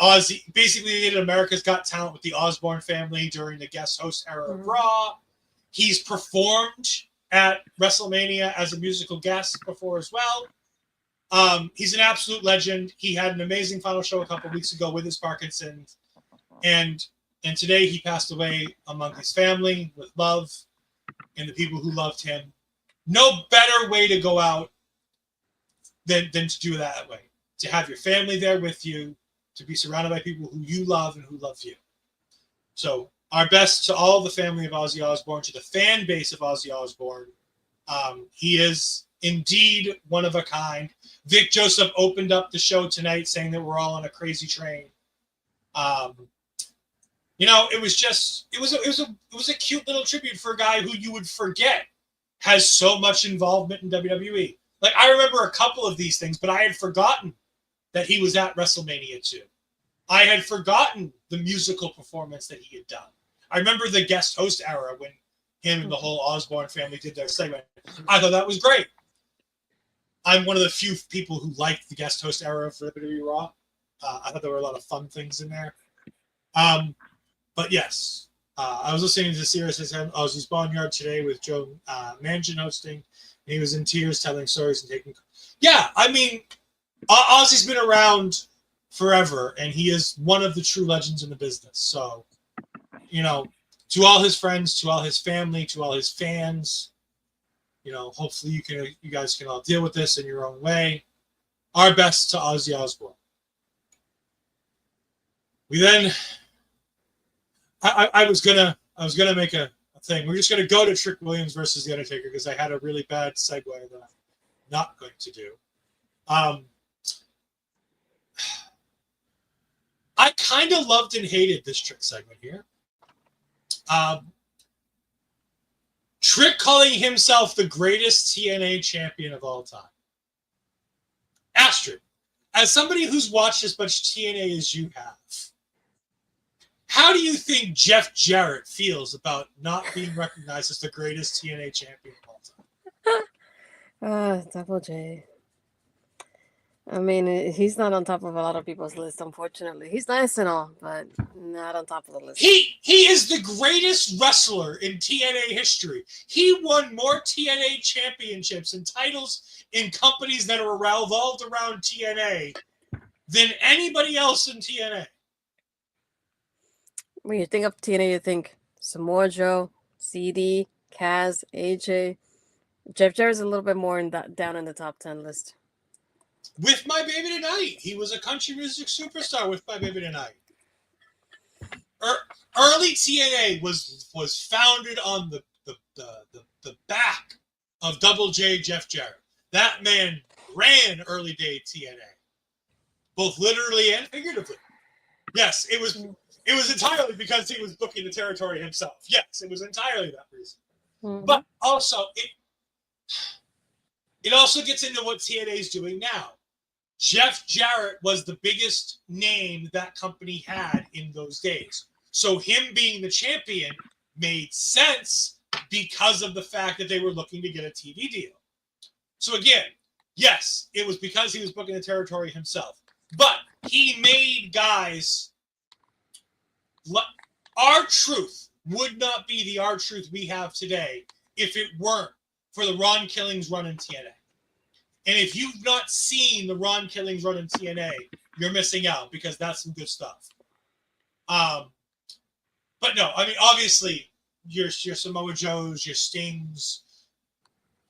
Aussie, basically he did America's Got Talent with the Osborne family during the guest host era of Raw. He's performed at WrestleMania as a musical guest before as well. He's an absolute legend. He had an amazing final show a couple weeks ago with his Parkinson's. And today he passed away among his family with love and the people who loved him. No better way to go out than to do that way. To have your family there with you, to be surrounded by people who you love and who love you. So our best to all the family of Ozzy Osbourne, to the fan base of Ozzy Osbourne. He is indeed one of a kind. Vic Joseph opened up the show tonight saying that we're all on a crazy train. It was a cute little tribute for a guy who you would forget has so much involvement in WWE. Like, I remember a couple of these things, but I had forgotten that he was at WrestleMania 2. I had forgotten the musical performance that he had done. I remember the guest host era when him and the whole Osborne family did their segment. I thought that was great. I'm one of the few people who liked the guest host era for WWE Raw. I thought there were a lot of fun things in there. But yes, I was listening to Sirius XM Ozzy's Boneyard today with Joe Manchin hosting. And he was in tears telling stories and taking... Yeah, I mean, Ozzy's been around forever, and he is one of the true legends in the business. So, to all his friends, to all his family, to all his fans, hopefully you guys can all deal with this in your own way. Our best to Ozzy Osbourne. We then... I was gonna I was going to make a thing. We're just going to go to Trick Williams versus The Undertaker because I had a really bad segue that I'm not going to do. I kind of loved and hated this Trick segment here. Trick calling himself the greatest TNA champion of all time. Astrid, as somebody who's watched as much TNA as you have, how do you think Jeff Jarrett feels about not being recognized as the greatest TNA champion of all time? Double J. I mean, he's not on top of a lot of people's list, unfortunately. He's nice and all, but not on top of the list. He is the greatest wrestler in TNA history. He won more TNA championships and titles in companies that are revolved around TNA than anybody else in TNA. When you think of TNA, you think Samoa Joe, CD, Kaz, AJ. Jeff Jarrett's a little bit more down in the top 10 list. With My Baby Tonight. He was a country music superstar with My Baby Tonight. Early TNA was founded on the back of Double J Jeff Jarrett. That man ran early day TNA. Both literally and figuratively. Yes, it was entirely because he was booking the territory himself. Yes, it was entirely that reason. Mm-hmm. But also, it also gets into what TNA is doing now. Jeff Jarrett was the biggest name that company had in those days. So him being the champion made sense because of the fact that they were looking to get a TV deal. So again, yes, it was because he was booking the territory himself. But he made guys... R-Truth would not be the R-Truth we have today if it weren't for the Ron Killings run in TNA. And if you've not seen the Ron Killings run in TNA, you're missing out because that's some good stuff. But no, I mean, obviously, your Samoa Joes, your Stings,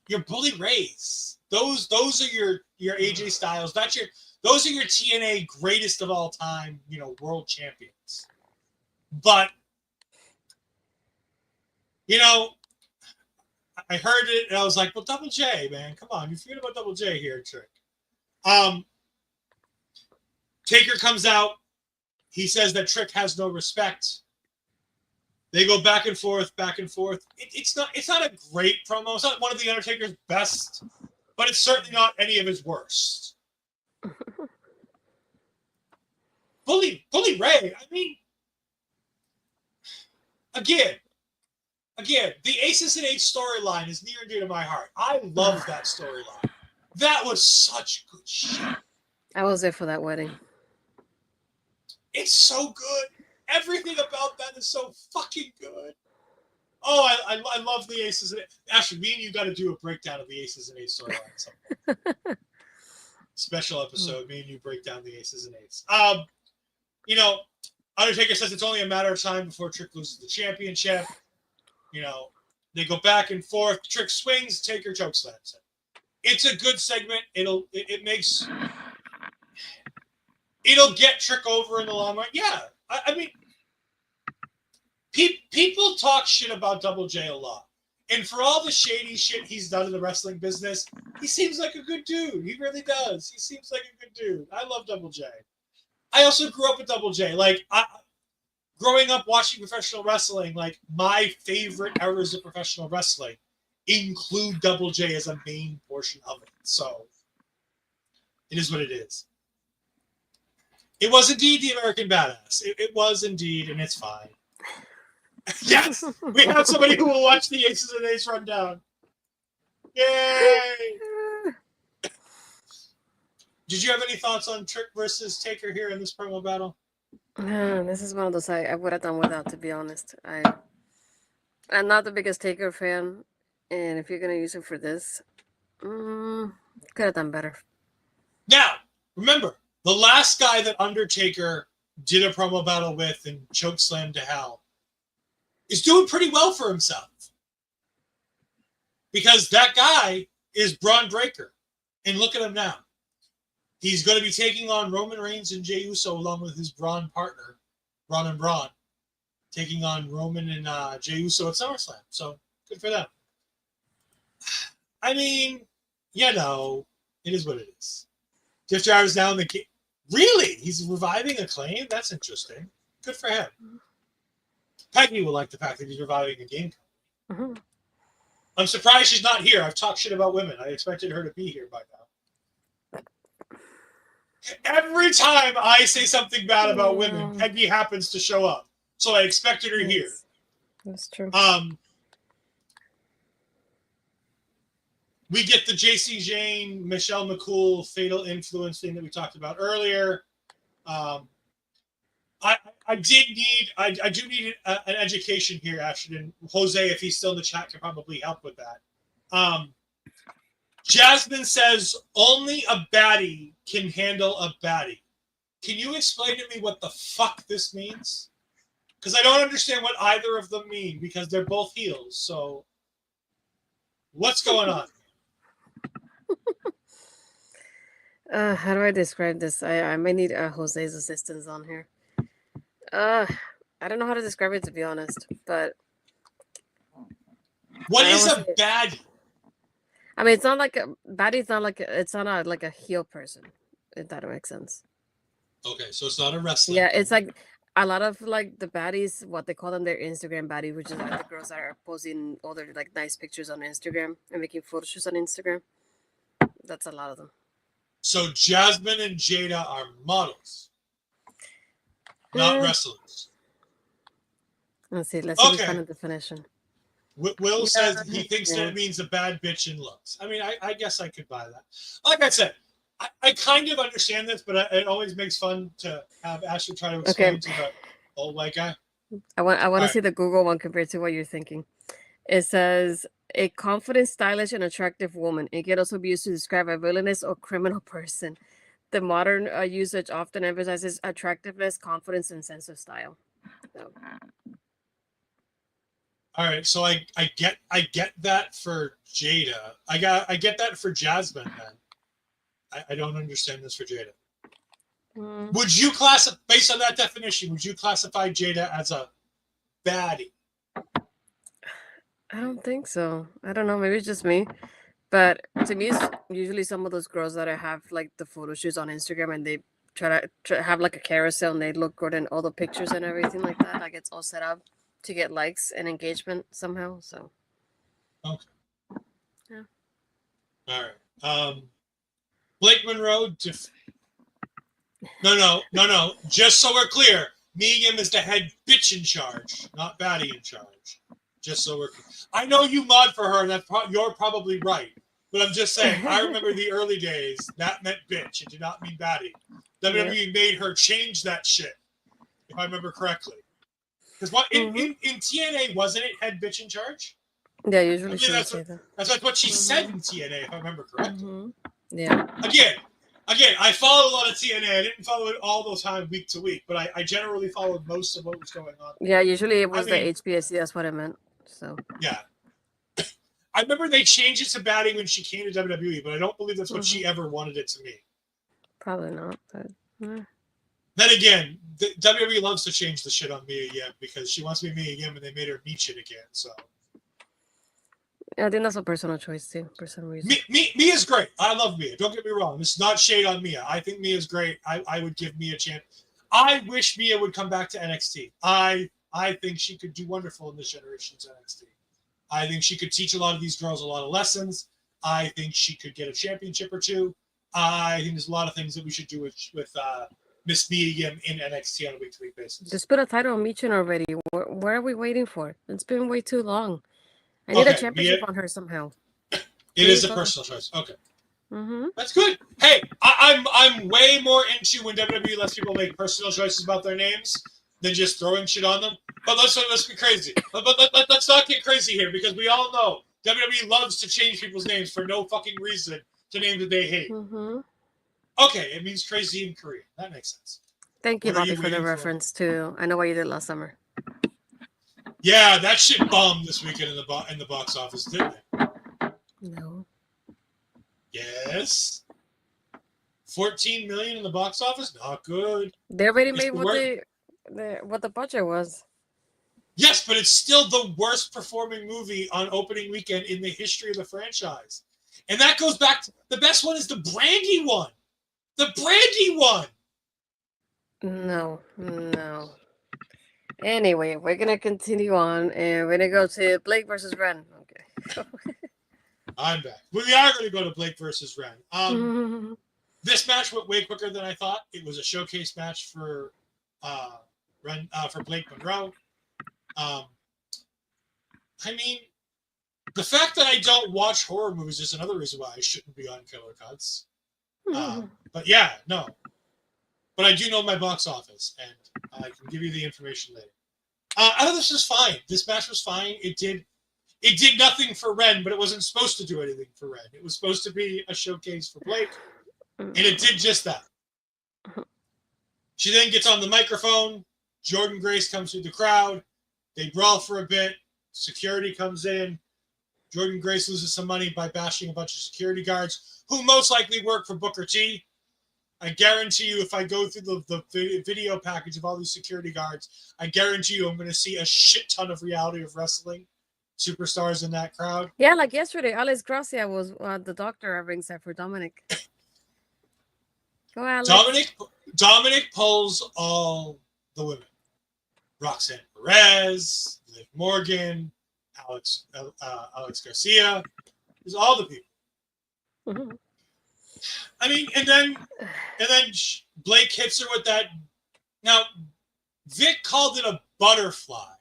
your Bully Rays, those are your AJ Styles. Those are your TNA greatest of all time, world champions. But, I heard it and I was like, well, Double J, man, come on. You forget about Double J here, Trick. Taker comes out. He says that Trick has no respect. They go back and forth, back and forth. It's not a great promo. It's not one of the Undertaker's best, but it's certainly not any of his worst. Bully Ray, I mean, Again, the Aces and Eights storyline is near and dear to my heart. I love that storyline. That was such good shit. I was there for that wedding. It's so good. Everything about that is so fucking good. Oh, I love the Aces and Eights. Actually, me and you got to do a breakdown of the Aces and Eights storyline. Special episode. Me and you break down the Aces and Eights. Undertaker says it's only a matter of time before Trick loses the championship. They go back and forth. Trick swings, Taker chokeslams him. It's a good segment. It'll get Trick over in the long run. Yeah, I mean, people talk shit about Double J a lot, and for all the shady shit he's done in the wrestling business, he seems like a good dude. He really does. He seems like a good dude. I love Double J. I also grew up with Double J. Growing up watching professional wrestling, my favorite eras of professional wrestling include Double J as a main portion of it. So it is what it is. It was indeed the American Badass. It was indeed, and it's fine. Yes, we have somebody who will watch the Aces and Eights rundown. Yay! Did you have any thoughts on Trick versus Taker here in this promo battle? This is one of those I would have done without, to be honest. I'm not the biggest Taker fan, and if you're going to use him for this, could have done better. Now, remember, the last guy that Undertaker did a promo battle with and chokeslammed to hell is doing pretty well for himself. Because that guy is Braun Breaker. And look at him now. He's going to be taking on Roman Reigns and Jey Uso along with his Braun partner, Braun and Braun, taking on Roman and Jey Uso at SummerSlam. So good for them. I mean, it is what it is. Jeff Jarrett's now in the game. Really? He's reviving Acclaim? That's interesting. Good for him. Peggy will like the fact that he's reviving a game. Mm-hmm. I'm surprised she's not here. I've talked shit about women. I expected her to be here by now. Every time I say something bad about women, Peggy happens to show up. So I expected her here. That's true. We get the Jacy Jayne, Michelle McCool fatal influence thing that we talked about earlier. I do need an education here, Ashton. And Jose, if he's still in the chat, can probably help with that. Jasmine says only a baddie can handle a baddie. Can you explain to me what the fuck this means? Because I don't understand what either of them mean because they're both heels. So what's going on? How do I describe this? I might need Jose's assistance on here. I don't know how to describe it, to be honest. But what is a baddie? I mean, it's not like a baddie's not like it's not like a heel person. If that makes sense. Okay, so it's not a wrestler. Yeah, it's like a lot of like the baddies, what they call them, their Instagram baddie, which is like the girls that are posting all their like nice pictures on Instagram and making photo shoots on Instagram. That's a lot of them. So Jasmine and Jada are models, not wrestlers. Let's see. Let's see if we find a definition. Will says he thinks that it means a bad bitch in looks. I mean, I guess I could buy that. Like I said, I kind of understand this, but it always makes fun to have Ashley try to explain to the old white guy. I want to see the Google one compared to what you're thinking. It says a confident, stylish, and attractive woman. It can also be used to describe a villainous or criminal person. The modern usage often emphasizes attractiveness, confidence, and sense of style. So. All right, so I get that for Jada. I get that for Jasmine. Then I don't understand this for Jada. Would you classify, based on that definition, would you classify Jada as a baddie? I don't think so. I don't know. Maybe it's just me. But to me, it's usually some of those girls that I have like the photo shoots on Instagram and they try to have like a carousel and they look good in all the pictures and everything like that. Like it's all set up to get likes and engagement somehow. So. Okay. Yeah. All right. Blake Monroe. No. Just so we're clear, me and him is the head bitch in charge, not baddie in charge. Just so we're clear. I know you mod for her, and you're probably right. But I'm just saying, I remember the early days, that meant bitch. It did not mean baddie. WWE made her change that shit, if I remember correctly. Because in TNA, wasn't it head bitch in charge? Yeah, usually she would say that. That's what she said in TNA, if I remember correctly. Yeah. Again, I followed a lot of TNA. I didn't follow it all the time, week to week, but I generally followed most of what was going on. Yeah, usually it was the HBSC. That's what I meant. So. Yeah. I remember they changed it to baddie when she came to WWE, but I don't believe that's what she ever wanted it to mean. Probably not, but. Then again, the WWE loves to change the shit on Mia Yim because she wants to be Mia Yim and they made her meet it again. So. I think that's a personal choice too, for some reason. Mia's great. I love Mia. Don't get me wrong. This is not shade on Mia. I think Mia's great. I would give Mia a chance. I wish Mia would come back to NXT. I think she could do wonderful in this generation's NXT. I think she could teach a lot of these girls a lot of lessons. I think she could get a championship or two. I think there's a lot of things that we should do with Miss Mia Yim in NXT on a week-to-week basis. Just put a title on Michin already. What are we waiting for? It's been way too long. I need a championship on her somehow. It is a personal choice. Okay. That's good. Hey, I'm way more into when WWE lets people make personal choices about their names than just throwing shit on them. But let's be crazy. But let's not get crazy here because we all know WWE loves to change people's names for no fucking reason to names that they hate. Okay, it means crazy in Korean. That makes sense. Thank you, Bobby, for the reference to I Know What You Did Last Summer. Yeah, that shit bombed this weekend in the box office, didn't it? No. Yes. 14 million in the box office? Not good. They already made what the budget was. Yes, but it's still the worst performing movie on opening weekend in the history of the franchise. And that goes back to the best one is the Brandy one. The Brandy one. No. Anyway, we're gonna continue on, and we're gonna go to Blake versus Wren. Okay. I'm back. We are going to go to Blake versus Wren. This match went way quicker than I thought. It was a showcase match for Blake Monroe. I mean, the fact that I don't watch horror movies is another reason why I shouldn't be on Killer Cuts. But yeah, no. But I do know my box office, and I can give you the information later. I thought this was fine. This match was fine. It did nothing for Wren, but it wasn't supposed to do anything for Wren. It was supposed to be a showcase for Blake, and it did just that. She then gets on the microphone. Jordynne Grace comes through the crowd. They brawl for a bit. Security comes in. Jordynne Grace loses some money by bashing a bunch of security guards who most likely work for Booker T. I guarantee you, if I go through the video package of all these security guards, I guarantee you I'm going to see a shit ton of Reality of Wrestling superstars in that crowd. Yeah, like yesterday, Alex Gracia was the doctor at ringside for Dominic. Go, Alex. Dominic pulls all the women. Roxanne Perez, Liv Morgan, Alex Garcia. There's all the people. I mean, and then Blake hits her with that. Now, Vic called it a butterfly.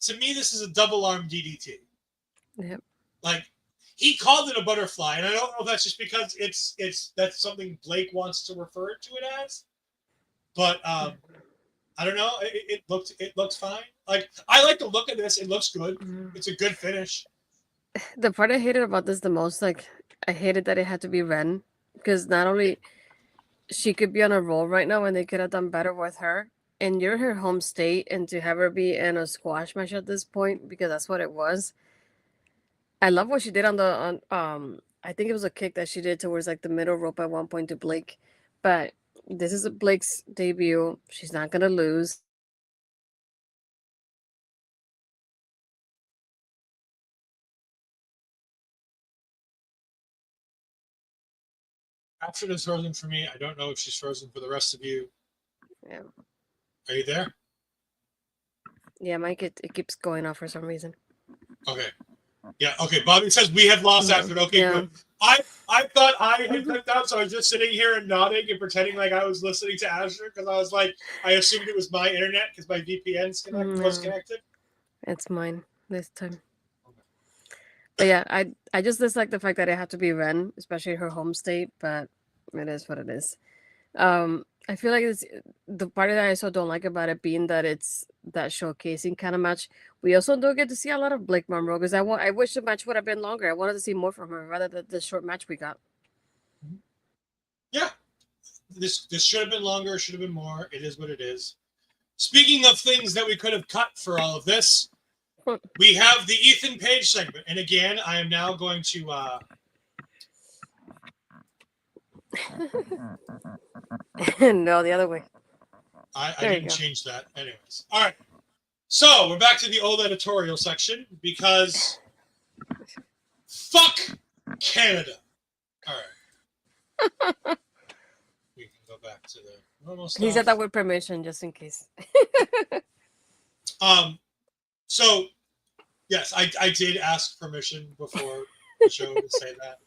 To me, this is a double arm DDT. Yep. Like, he called it a butterfly, and I don't know if that's just because that's something Blake wants to refer to it as. But I don't know. It looks fine. Like, I like the look of this. It looks good. It's a good finish. The part I hated about this the most, like, I hated that it had to be Wren, because not only she could be on a roll right now and they could have done better with her, and you're in her home state, and to have her be in a squash match at this point, because that's what it was. I love what she did on I think it was a kick that she did towards like the middle rope at one point to Blake, but this is Blake's debut. She's not gonna lose. Astrid is frozen for me. I don't know if she's frozen for the rest of you. Yeah. Are you there? Yeah, Mike, it keeps going off for some reason. Okay. Yeah, okay. Bobby says we have lost Astrid. Okay, good. I thought I had clicked out, so I was just sitting here and nodding and pretending like I was listening to Astrid because I was like, I assumed it was my internet because my VPN was connected. It's mine this time. But yeah, I just dislike the fact that it had to be Wren, especially her home state, but it is what it is. I feel like it's the part that I also don't like about it being that it's that showcasing kind of match. We also don't get to see a lot of Blake Monroe because I wish the match would have been longer. I wanted to see more from her rather than the short match we got. Yeah, this should have been longer. It should have been more. It is what it is. Speaking of things that we could have cut for all of this, we have the Ethan Page segment, and again, I am now going to. No, the other way. I didn't change that. Anyways. All right. So we're back to the old editorial section because fuck Canada. All right. We can go back to the normal stuff. He said that with permission, just in case. So, yes, I did ask permission before the show to say that.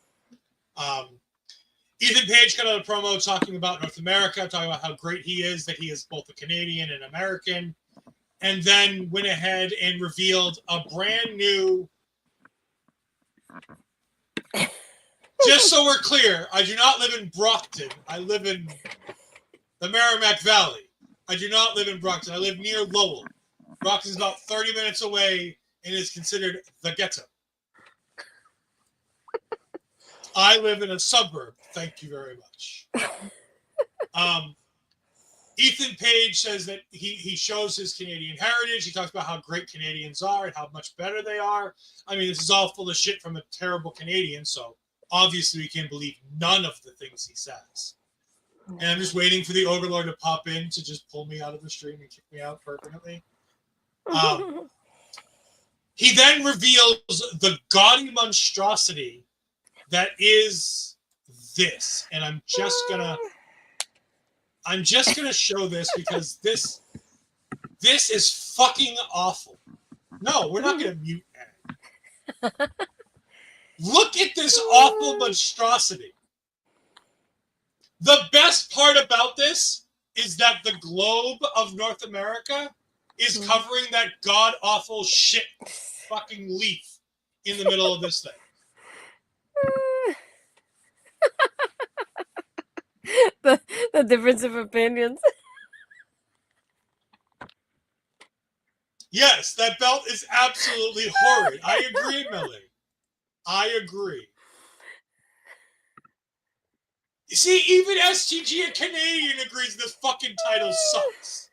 Ethan Page got out a promo talking about North America, talking about how great he is, that he is both a Canadian and American, and then went ahead and revealed a brand new... Just so we're clear, I do not live in Brockton. I live in the Merrimack Valley. I do not live in Brockton. I live near Lowell. Brockton is about 30 minutes away and is considered the ghetto. I live in a suburb. Thank you very much. Ethan Page says that he shows his Canadian heritage. He talks about how great Canadians are and how much better they are. I mean, this is all full of shit from a terrible Canadian, so obviously we can believe none of the things he says. And I'm just waiting for the Overlord to pop in to just pull me out of the stream and kick me out permanently. He then reveals the gaudy monstrosity that is this. And I'm just gonna show this because this is fucking awful. No, we're not gonna mute Ed. Look at this awful monstrosity. The best part about this is that the globe of North America is covering that god-awful shit fucking leaf in the middle of this thing. The difference of opinions. Yes, that belt is absolutely horrid. I agree, Millie. I agree. You see, even STG, a Canadian, agrees this fucking title sucks.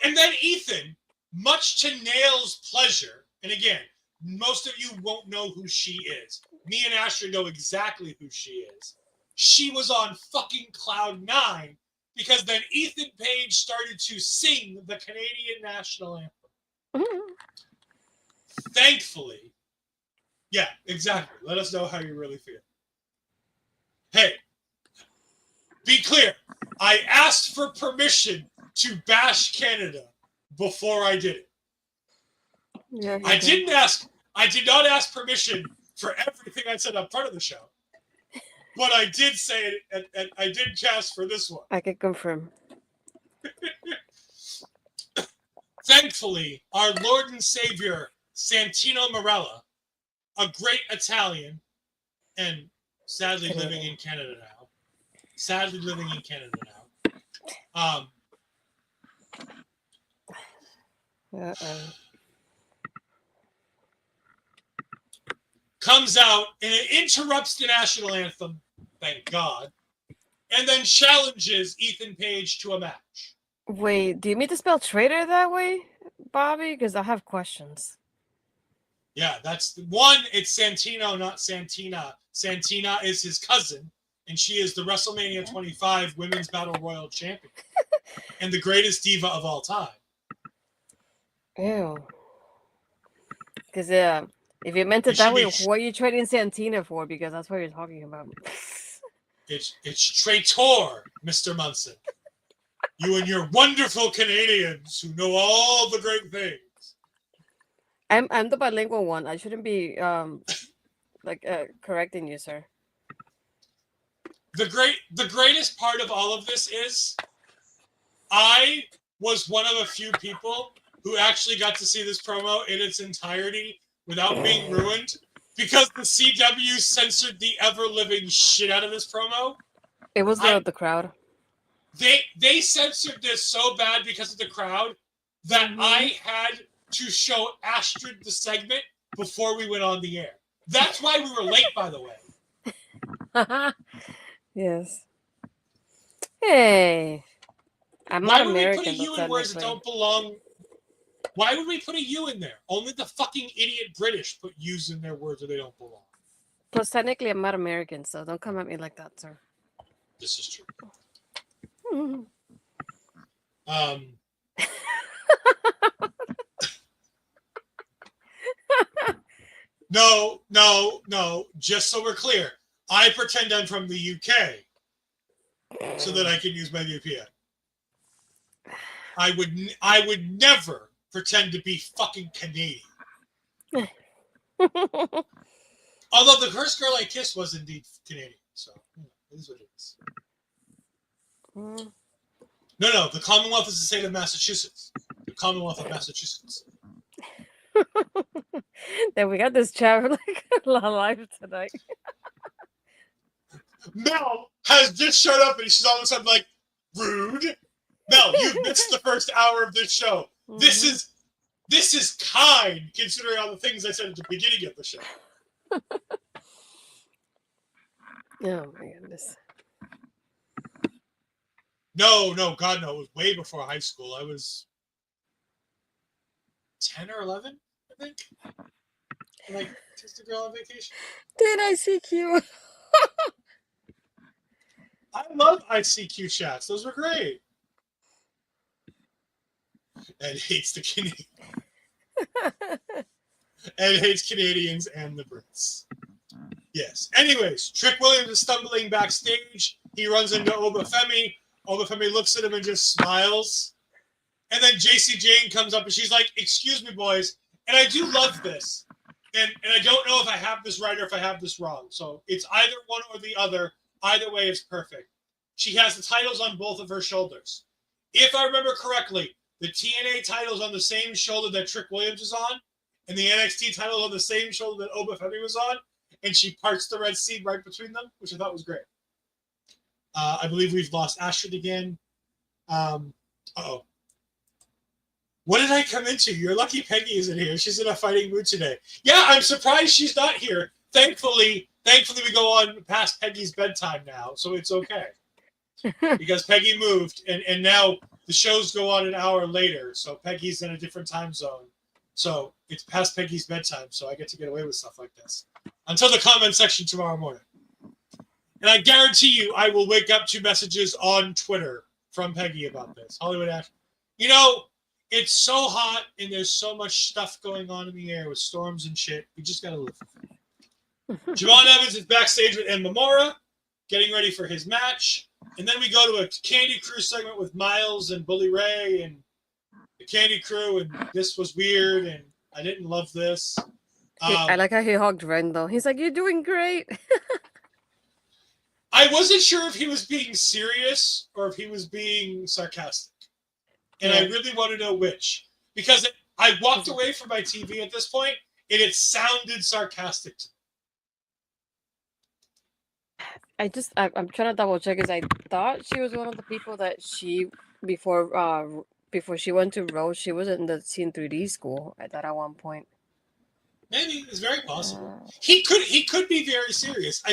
And then Ethan, much to Nail's pleasure, and again, most of you won't know who she is. Me and Astrid know exactly who she is. She was on fucking cloud 9 because then Ethan Page started to sing the Canadian national anthem. Thankfully, yeah, exactly. Let us know how you really feel. Hey, be clear. I asked for permission to bash Canada before I did it. Yeah, I did not ask permission for everything I said up front of the show. But I did say it, and I did cast for this one. I can confirm. Thankfully, our Lord and Savior, Santino Marella, a great Italian, and sadly living in Canada now. Comes out and it interrupts the national anthem, thank God, and then challenges Ethan Page to a match. Wait, do you mean to spell traitor that way, Bobby? Because I have questions. Yeah, that's the one. It's Santino, not Santina. Santina is his cousin, and she is the WrestleMania 25 Women's Battle Royal Champion and the greatest diva of all time. Ew. Because if you meant it that way, what are you trading Santina for? Because that's what you're talking about. It's traitor, Mr. Munson. You and your wonderful Canadians who know all the great things. I'm the bilingual one. I shouldn't be correcting you, sir. The greatest part of all of this is I was one of a few people who actually got to see this promo in its entirety without being ruined because the CW censored the ever-living shit out of this promo. It was the crowd. They censored this so bad because of the crowd that I had to show Astrid the segment before we went on the air. That's why we were late, by the way. Yes. Hey. I'm not American. Why would we put a U in words that don't belong? Why would we put a U in there? Only the fucking idiot British put U's in their words where they don't belong. Plus, technically, I'm not American, so don't come at me like that, sir. This is true. No. Just so we're clear, I pretend I'm from the UK so that I can use my VPN. I would never pretend to be fucking Canadian. Although the first girl I kissed was indeed Canadian, so it is what it is. No, the Commonwealth is the state of Massachusetts. The Commonwealth of Massachusetts. Then we got this chat like live tonight. Mel has just showed up and she's all of a sudden like, rude. Mel, you've missed the first hour of this show. This is kind, considering all the things I said at the beginning of the show. Oh my goodness. No, God no. It was way before high school. I was 10 or 11, I think. Like, kissed a girl on vacation. Did I see you? I love ICQ chats. Those were great. Ed hates the Canadian. And hates Canadians and the Brits. Yes. Anyways, Trick Williams is stumbling backstage. He runs into Oba Femi. Oba Femi looks at him and just smiles. And then Jayne comes up and she's like, "Excuse me, boys." And I do love this. And I don't know if I have this right or if I have this wrong. So it's either one or the other. Either way is perfect. She has the titles on both of her shoulders. If I remember correctly, the TNA title's on the same shoulder that Trick Williams is on, and the NXT title on the same shoulder that Oba Femi was on, and she parts the Red Sea right between them, which I thought was great. I believe we've lost Astrid again. Uh-oh. What did I come into? You're lucky Peggy isn't here. She's in a fighting mood today. Yeah, I'm surprised she's not here. Thankfully we go on past Peggy's bedtime now, so it's okay. Because Peggy moved, and now the shows go on an hour later, so Peggy's in a different time zone. So it's past Peggy's bedtime, so I get to get away with stuff like this. Until the comment section tomorrow morning. And I guarantee you I will wake up to messages on Twitter from Peggy about this. Hollywood Ash. You know, it's so hot and there's so much stuff going on in the air with storms and shit. We just got to live with it. Javon Evans is backstage with Inamura, getting ready for his match. And then we go to a Candy Crew segment with Miles and Bully Ray and the Candy Crew. And this was weird and I didn't love this. I like how he hugged Wren, though. He's like, "You're doing great." I wasn't sure if he was being serious or if he was being sarcastic. And I really want to know which. Because I walked away from my TV at this point, and it sounded sarcastic to me. I'm trying to double check because I thought she was one of the people that before she went to Rose, she was in the C3D school. I thought at one point. Maybe. It's very possible. He could be very serious.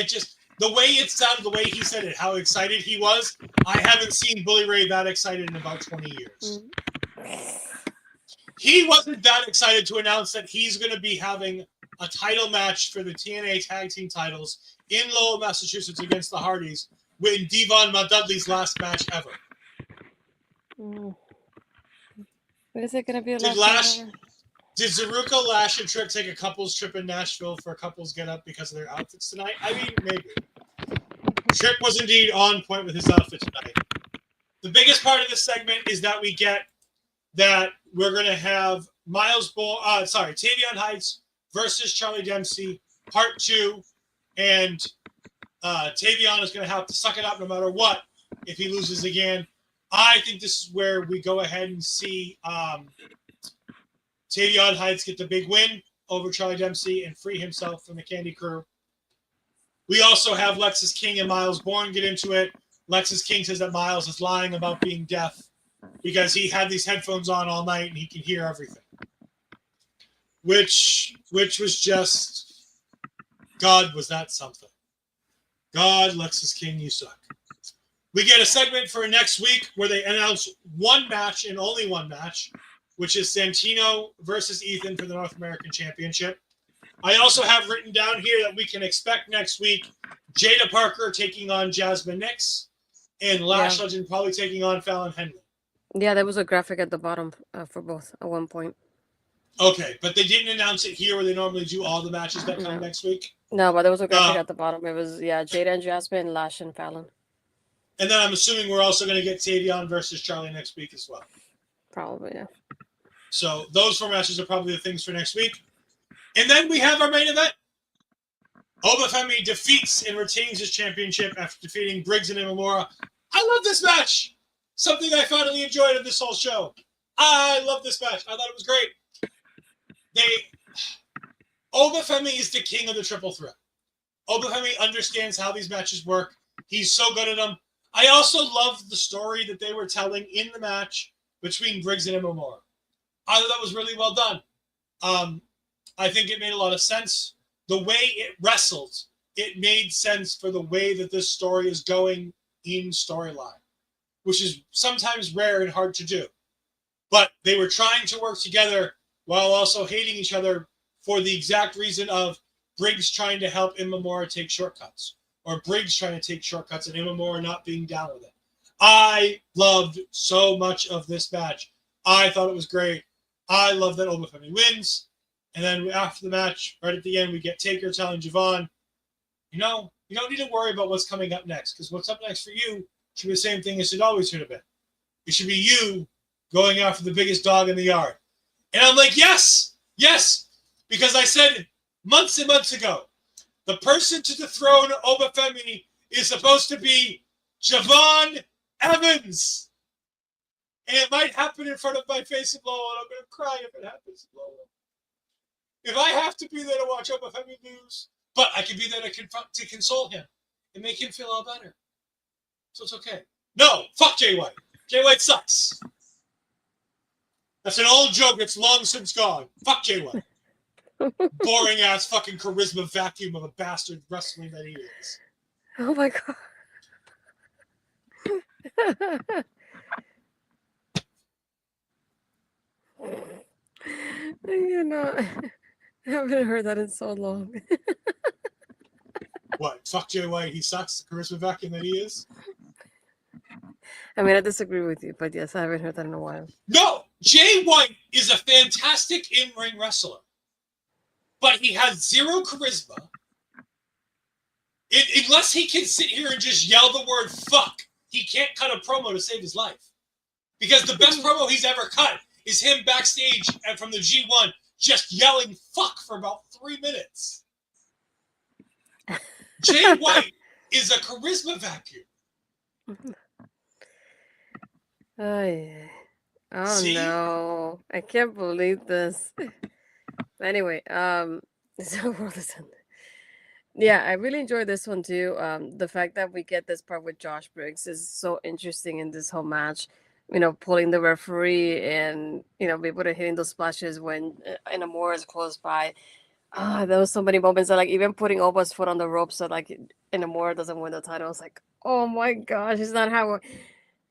The way it sounded, the way he said it, how excited he was, I haven't seen Bully Ray that excited in about 20 years. He wasn't that excited to announce that he's going to be having a title match for the TNA Tag Team titles in Lowell, Massachusetts against the Hardys in Devon Dudley's last match ever. Is it going to be a Did Zaruka, Lash, and Trick take a couples trip in Nashville for a couples get-up because of their outfits tonight? I mean, maybe. Trick was indeed on point with his outfit tonight. The biggest part of this segment is that we get that we're going to have Tavion Heights versus Charlie Dempsey, part 2, and Tavion is going to have to suck it up no matter what if he loses again. I think this is where we go ahead and see Tavion Heights get the big win over Charlie Dempsey and free himself from the Candy Crew. We also have Lexis King and Miles Bourne get into it. Lexis King says that Miles is lying about being deaf because he had these headphones on all night and he can hear everything. Which was just, God, was that something. God, Lexis King, you suck. We get a segment for next week where they announce one match and only one match, which is Santino versus Ethan for the North American Championship. I also have written down here that we can expect next week Jada Parker taking on Jasmine Nix and Lash Legend probably taking on Fallon Henley. Yeah, there was a graphic at the bottom for both at one point. Okay, but they didn't announce it here where they normally do all the matches that come next week? No, but there was a graphic at the bottom. It was, Jada and Jasmine, Lash and Fallon. And then I'm assuming we're also going to get Tavion versus Charlie next week as well. Probably, yeah. So those 4 matches are probably the things for next week. And then we have our main event. Oba Femi defeats and retains his championship after defeating Briggs and Inamura. I love this match. Something I finally enjoyed in this whole show. I love this match. I thought it was great. Oba Femi is the king of the triple threat. Oba Femi understands how these matches work. He's so good at them. I also loved the story that they were telling in the match between Briggs and Inamura. I thought that was really well done. I think it made a lot of sense. The way it wrestled, it made sense for the way that this story is going in storyline, which is sometimes rare and hard to do. But they were trying to work together while also hating each other for the exact reason of Briggs trying to help Inamura take shortcuts, or Briggs trying to take shortcuts and Inamura not being down with it. I loved so much of this match. I thought it was great. I love that Oba Femi wins. And then after the match, right at the end, we get Taker telling Javon, you don't need to worry about what's coming up next, because what's up next for you should be the same thing as it always should have been. It should be you going after the biggest dog in the yard. And I'm like, yes, because I said months and months ago, the person to dethrone Oba Femi is supposed to be Javon Evans. And it might happen in front of my face in Lowell, and I'm going to cry if it happens in Lowell. If I have to be there to watch Oba Femi lose, but I can be there to console him and make him feel all better. So it's okay. No, fuck Jay White. Jay White sucks. That's an old joke that's long since gone. Fuck Jay White. Boring ass fucking charisma vacuum of a bastard wrestling that he is. Oh my god. I haven't heard that in so long. What? Fuck Jay White. He sucks. The charisma vacuum that he is. I mean, I disagree with you, but yes, I haven't heard that in a while. No, Jay White is a fantastic in-ring wrestler, but he has zero charisma. Unless he can sit here and just yell the word fuck, he can't cut a promo to save his life. Because the best promo he's ever cut is him backstage and from the G1 just yelling fuck for about 3 minutes. Jay White is a charisma vacuum. Oh, yeah. Oh, See? no. I can't believe this. Anyway, so World is Ending. Yeah, I really enjoyed this one too. The fact that we get this part with Josh Briggs is so interesting in this whole match. Pulling the referee and, be able to hitting those splashes when Inamura is close by. There was so many moments that, like, even putting Oba's foot on the rope so, like, Inamura doesn't win the title. It's like, oh my gosh, it's not how...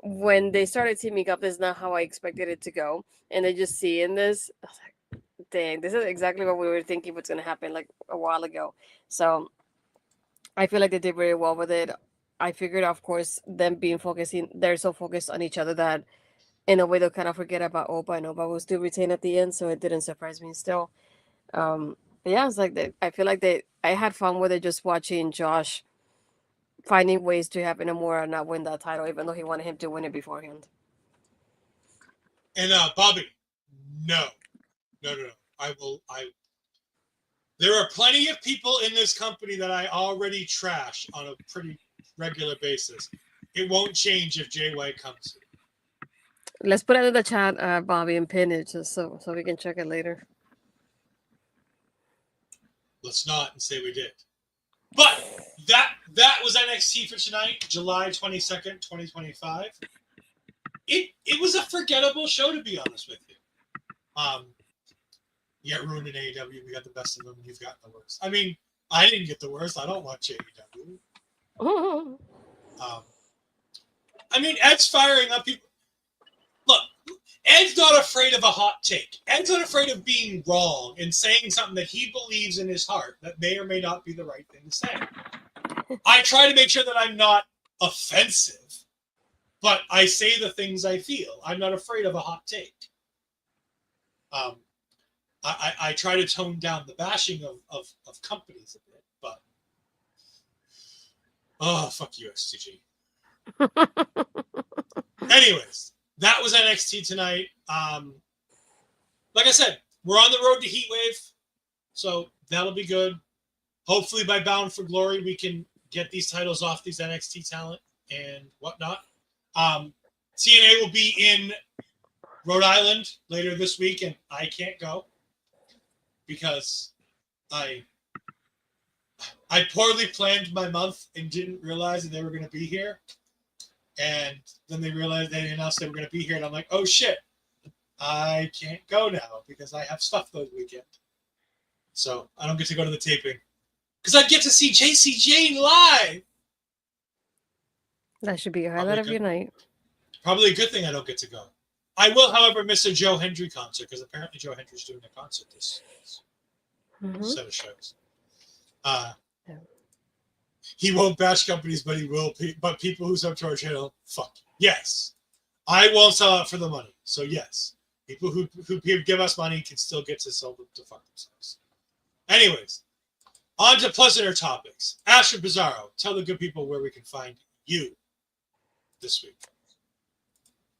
When they started teaming up, this is not how I expected it to go. And they just see in this, I was like, dang, this is exactly what we were thinking was going to happen, like, a while ago. So I feel like they did very well with it. I figured, of course, them they're so focused on each other that in a way they'll kind of forget about Oba, and Oba will still retain at the end, so it didn't surprise me still. But yeah, it's like I feel like I had fun with it, just watching Josh finding ways to have Inamura not win that title, even though he wanted him to win it beforehand. And Bobby, no. There are plenty of people in this company that I already trash on a pretty regular basis. It won't change if Jay White comes here. Let's put it in the chat, Bobby, and pin it just so we can check it later. Let's not and say we did. But that was NXT for tonight, July 22nd, 2025. It was a forgettable show, to be honest with you. You got ruined in AEW. We got the best of them. You've gotten the worst. I mean, I didn't get the worst. I don't watch AEW. I mean, Ed's firing up people. Look, Ed's not afraid of a hot take. Ed's not afraid of being wrong and saying something that he believes in his heart that may or may not be the right thing to say. I try to make sure that I'm not offensive, but I say the things I feel. I'm not afraid of a hot take. I try to tone down the bashing of companies a bit, but fuck you, STG. Anyways, that was NXT tonight. Like I said, we're on the road to Heatwave, so that'll be good. Hopefully by Bound for Glory, we can get these titles off these NXT talent and whatnot. TNA will be in Rhode Island later this week, and I can't go because I poorly planned my month and didn't realize that they were going to be here. And then they realized they announced they were going to be here, and I'm like, oh shit, I can't go now because I have stuff those weekend. So I don't get to go to the taping because I get to see Jacy Jayne live. That should be a highlight of your night. Probably a good thing I don't get to go. I will, however, miss a Joe Hendry concert because apparently Joe Hendry's doing a concert this set of shows. He won't bash companies, but he will. But people who subcharge him, fuck yes. I won't sell out for the money. So yes, People who give us money can still get to sell them to fuck themselves. Anyways, on to pleasanter topics. Astrid Bizarro, tell the good people where we can find you this week.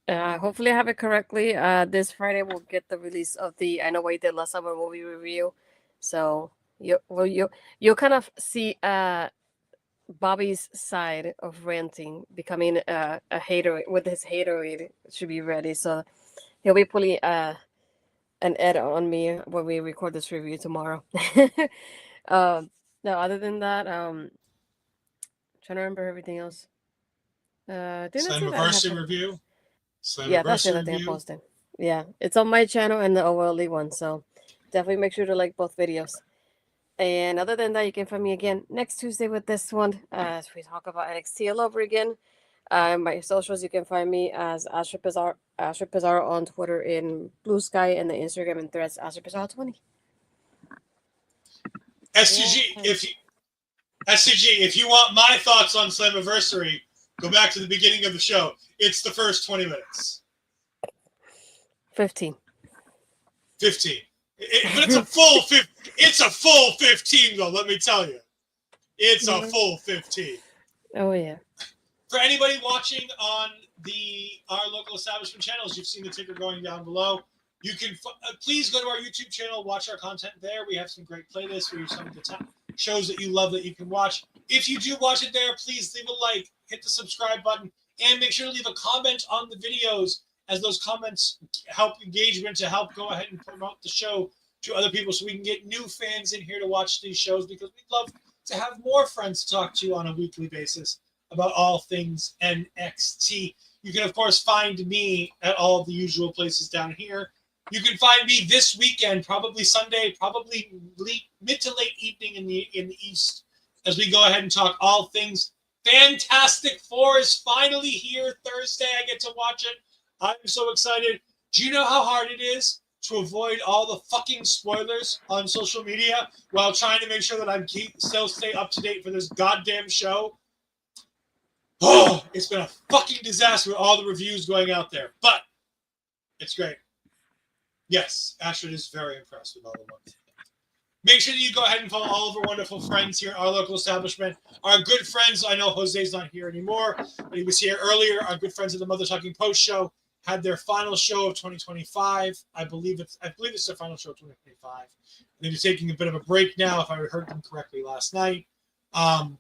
Hopefully I have it correctly. This Friday we'll get the release of the I Know What You Did Last Summer movie review. So you'll kind of see Bobby's side of ranting, becoming a hater with his haterade should be ready. So he'll be pulling an Ed on me when we record this review tomorrow. No, other than that, trying to remember everything else. Slammiversary review. Yeah, that's the other thing I'm posting. Yeah, it's on my channel and the OLE one, so definitely make sure to like both videos. And other than that, you can find me again next Tuesday with this one as we talk about NXT all over again. My socials, you can find me as Astrid Pizarro on Twitter, in Blue Sky, and the Instagram and Threads, Astrid Pizarro 20. SCG, if you want my thoughts on Slammiversary, go back to the beginning of the show. It's the first 20 minutes. 15. 15. But it's a full 15. It's a full 15, though, let me tell you. It's a full 15. Oh, yeah. For anybody watching on our local establishment channels, you've seen the ticker going down below. You can please go to our YouTube channel, watch our content there. We have some great playlists where you some of the top shows that you love that you can watch. If you do watch it there, please leave a like, hit the subscribe button, and make sure to leave a comment on the videos, as those comments help engagement to help go ahead and promote the show to other people so we can get new fans in here to watch these shows, because we'd love to have more friends to talk to on a weekly basis about all things NXT. You can, of course, find me at all of the usual places down here. You can find me this weekend, probably Sunday, probably mid to late evening in the East, as we go ahead and talk all things Fantastic Four is finally here Thursday. I get to watch it. I'm so excited. Do you know how hard it is to avoid all the fucking spoilers on social media while trying to make sure that I'm still stay up to date for this goddamn show? Oh, it's been a fucking disaster with all the reviews going out there, but it's great. Yes, Astrid is very impressed with all the ones. Make sure that you go ahead and follow all of our wonderful friends here at our local establishment. Our good friends, I know Jose's not here anymore, but he was here earlier. Our good friends at the Mother Talking Post Show had their final show of 2025. I believe it's their final show of 2025. They're taking a bit of a break now, if I heard them correctly last night. But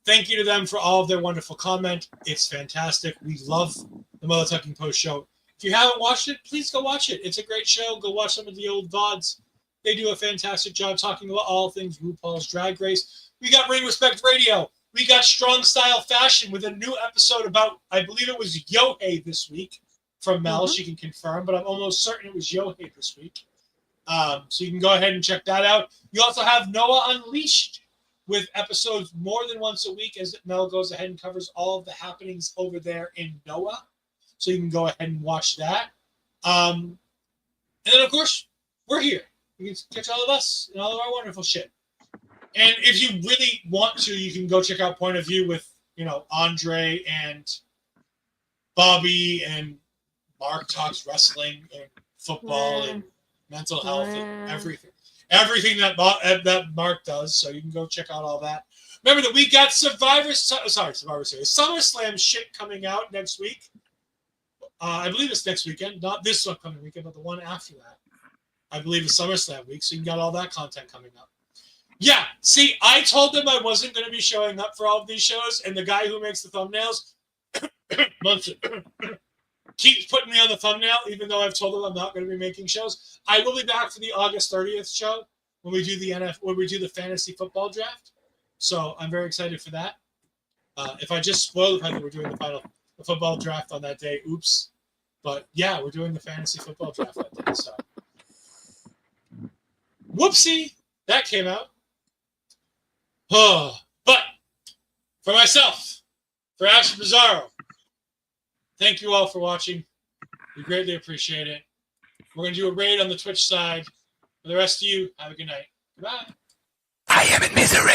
thank you to them for all of their wonderful comment. It's fantastic. We love the Mother Talking Post Show. If you haven't watched it, please go watch it. It's a great show. Go watch some of the old VODs. They do a fantastic job talking about all things RuPaul's Drag Race. We got Ring Respect Radio. We got Strong Style Fashion with a new episode about, I believe it was Yohei this week from Mel. She can confirm, but I'm almost certain it was Yohei this week. So you can go ahead and check that out. You also have Noah Unleashed with episodes more than once a week, as Mel goes ahead and covers all of the happenings over there in Noah. So you can go ahead and watch that. And then, of course, we're here. You can catch all of us and all of our wonderful shit. And if you really want to, you can go check out Point of View with, Andre and Bobby, and Mark talks wrestling and football and mental health and everything. Everything that Mark does. So you can go check out all that. Remember that we got Survivor Series, SummerSlam shit coming out next week. I believe it's next weekend, not this upcoming weekend, but the one after that. I believe it's SummerSlam week, so you got all that content coming up. Yeah, see, I told them I wasn't going to be showing up for all of these shows, and the guy who makes the thumbnails keeps putting me on the thumbnail, even though I've told him I'm not going to be making shows. I will be back for the August 30th show when we do the fantasy football draft. So I'm very excited for that. If I just spoiled the fact that we're doing the football draft on that day, oops. But yeah, we're doing the fantasy football draft that day. So whoopsie, that came out. Oh, but for myself, for Astrid Bizarro, thank you all for watching. We greatly appreciate it. We're going to do a raid on the Twitch side. For the rest of you, have a good night. Goodbye. I am in misery.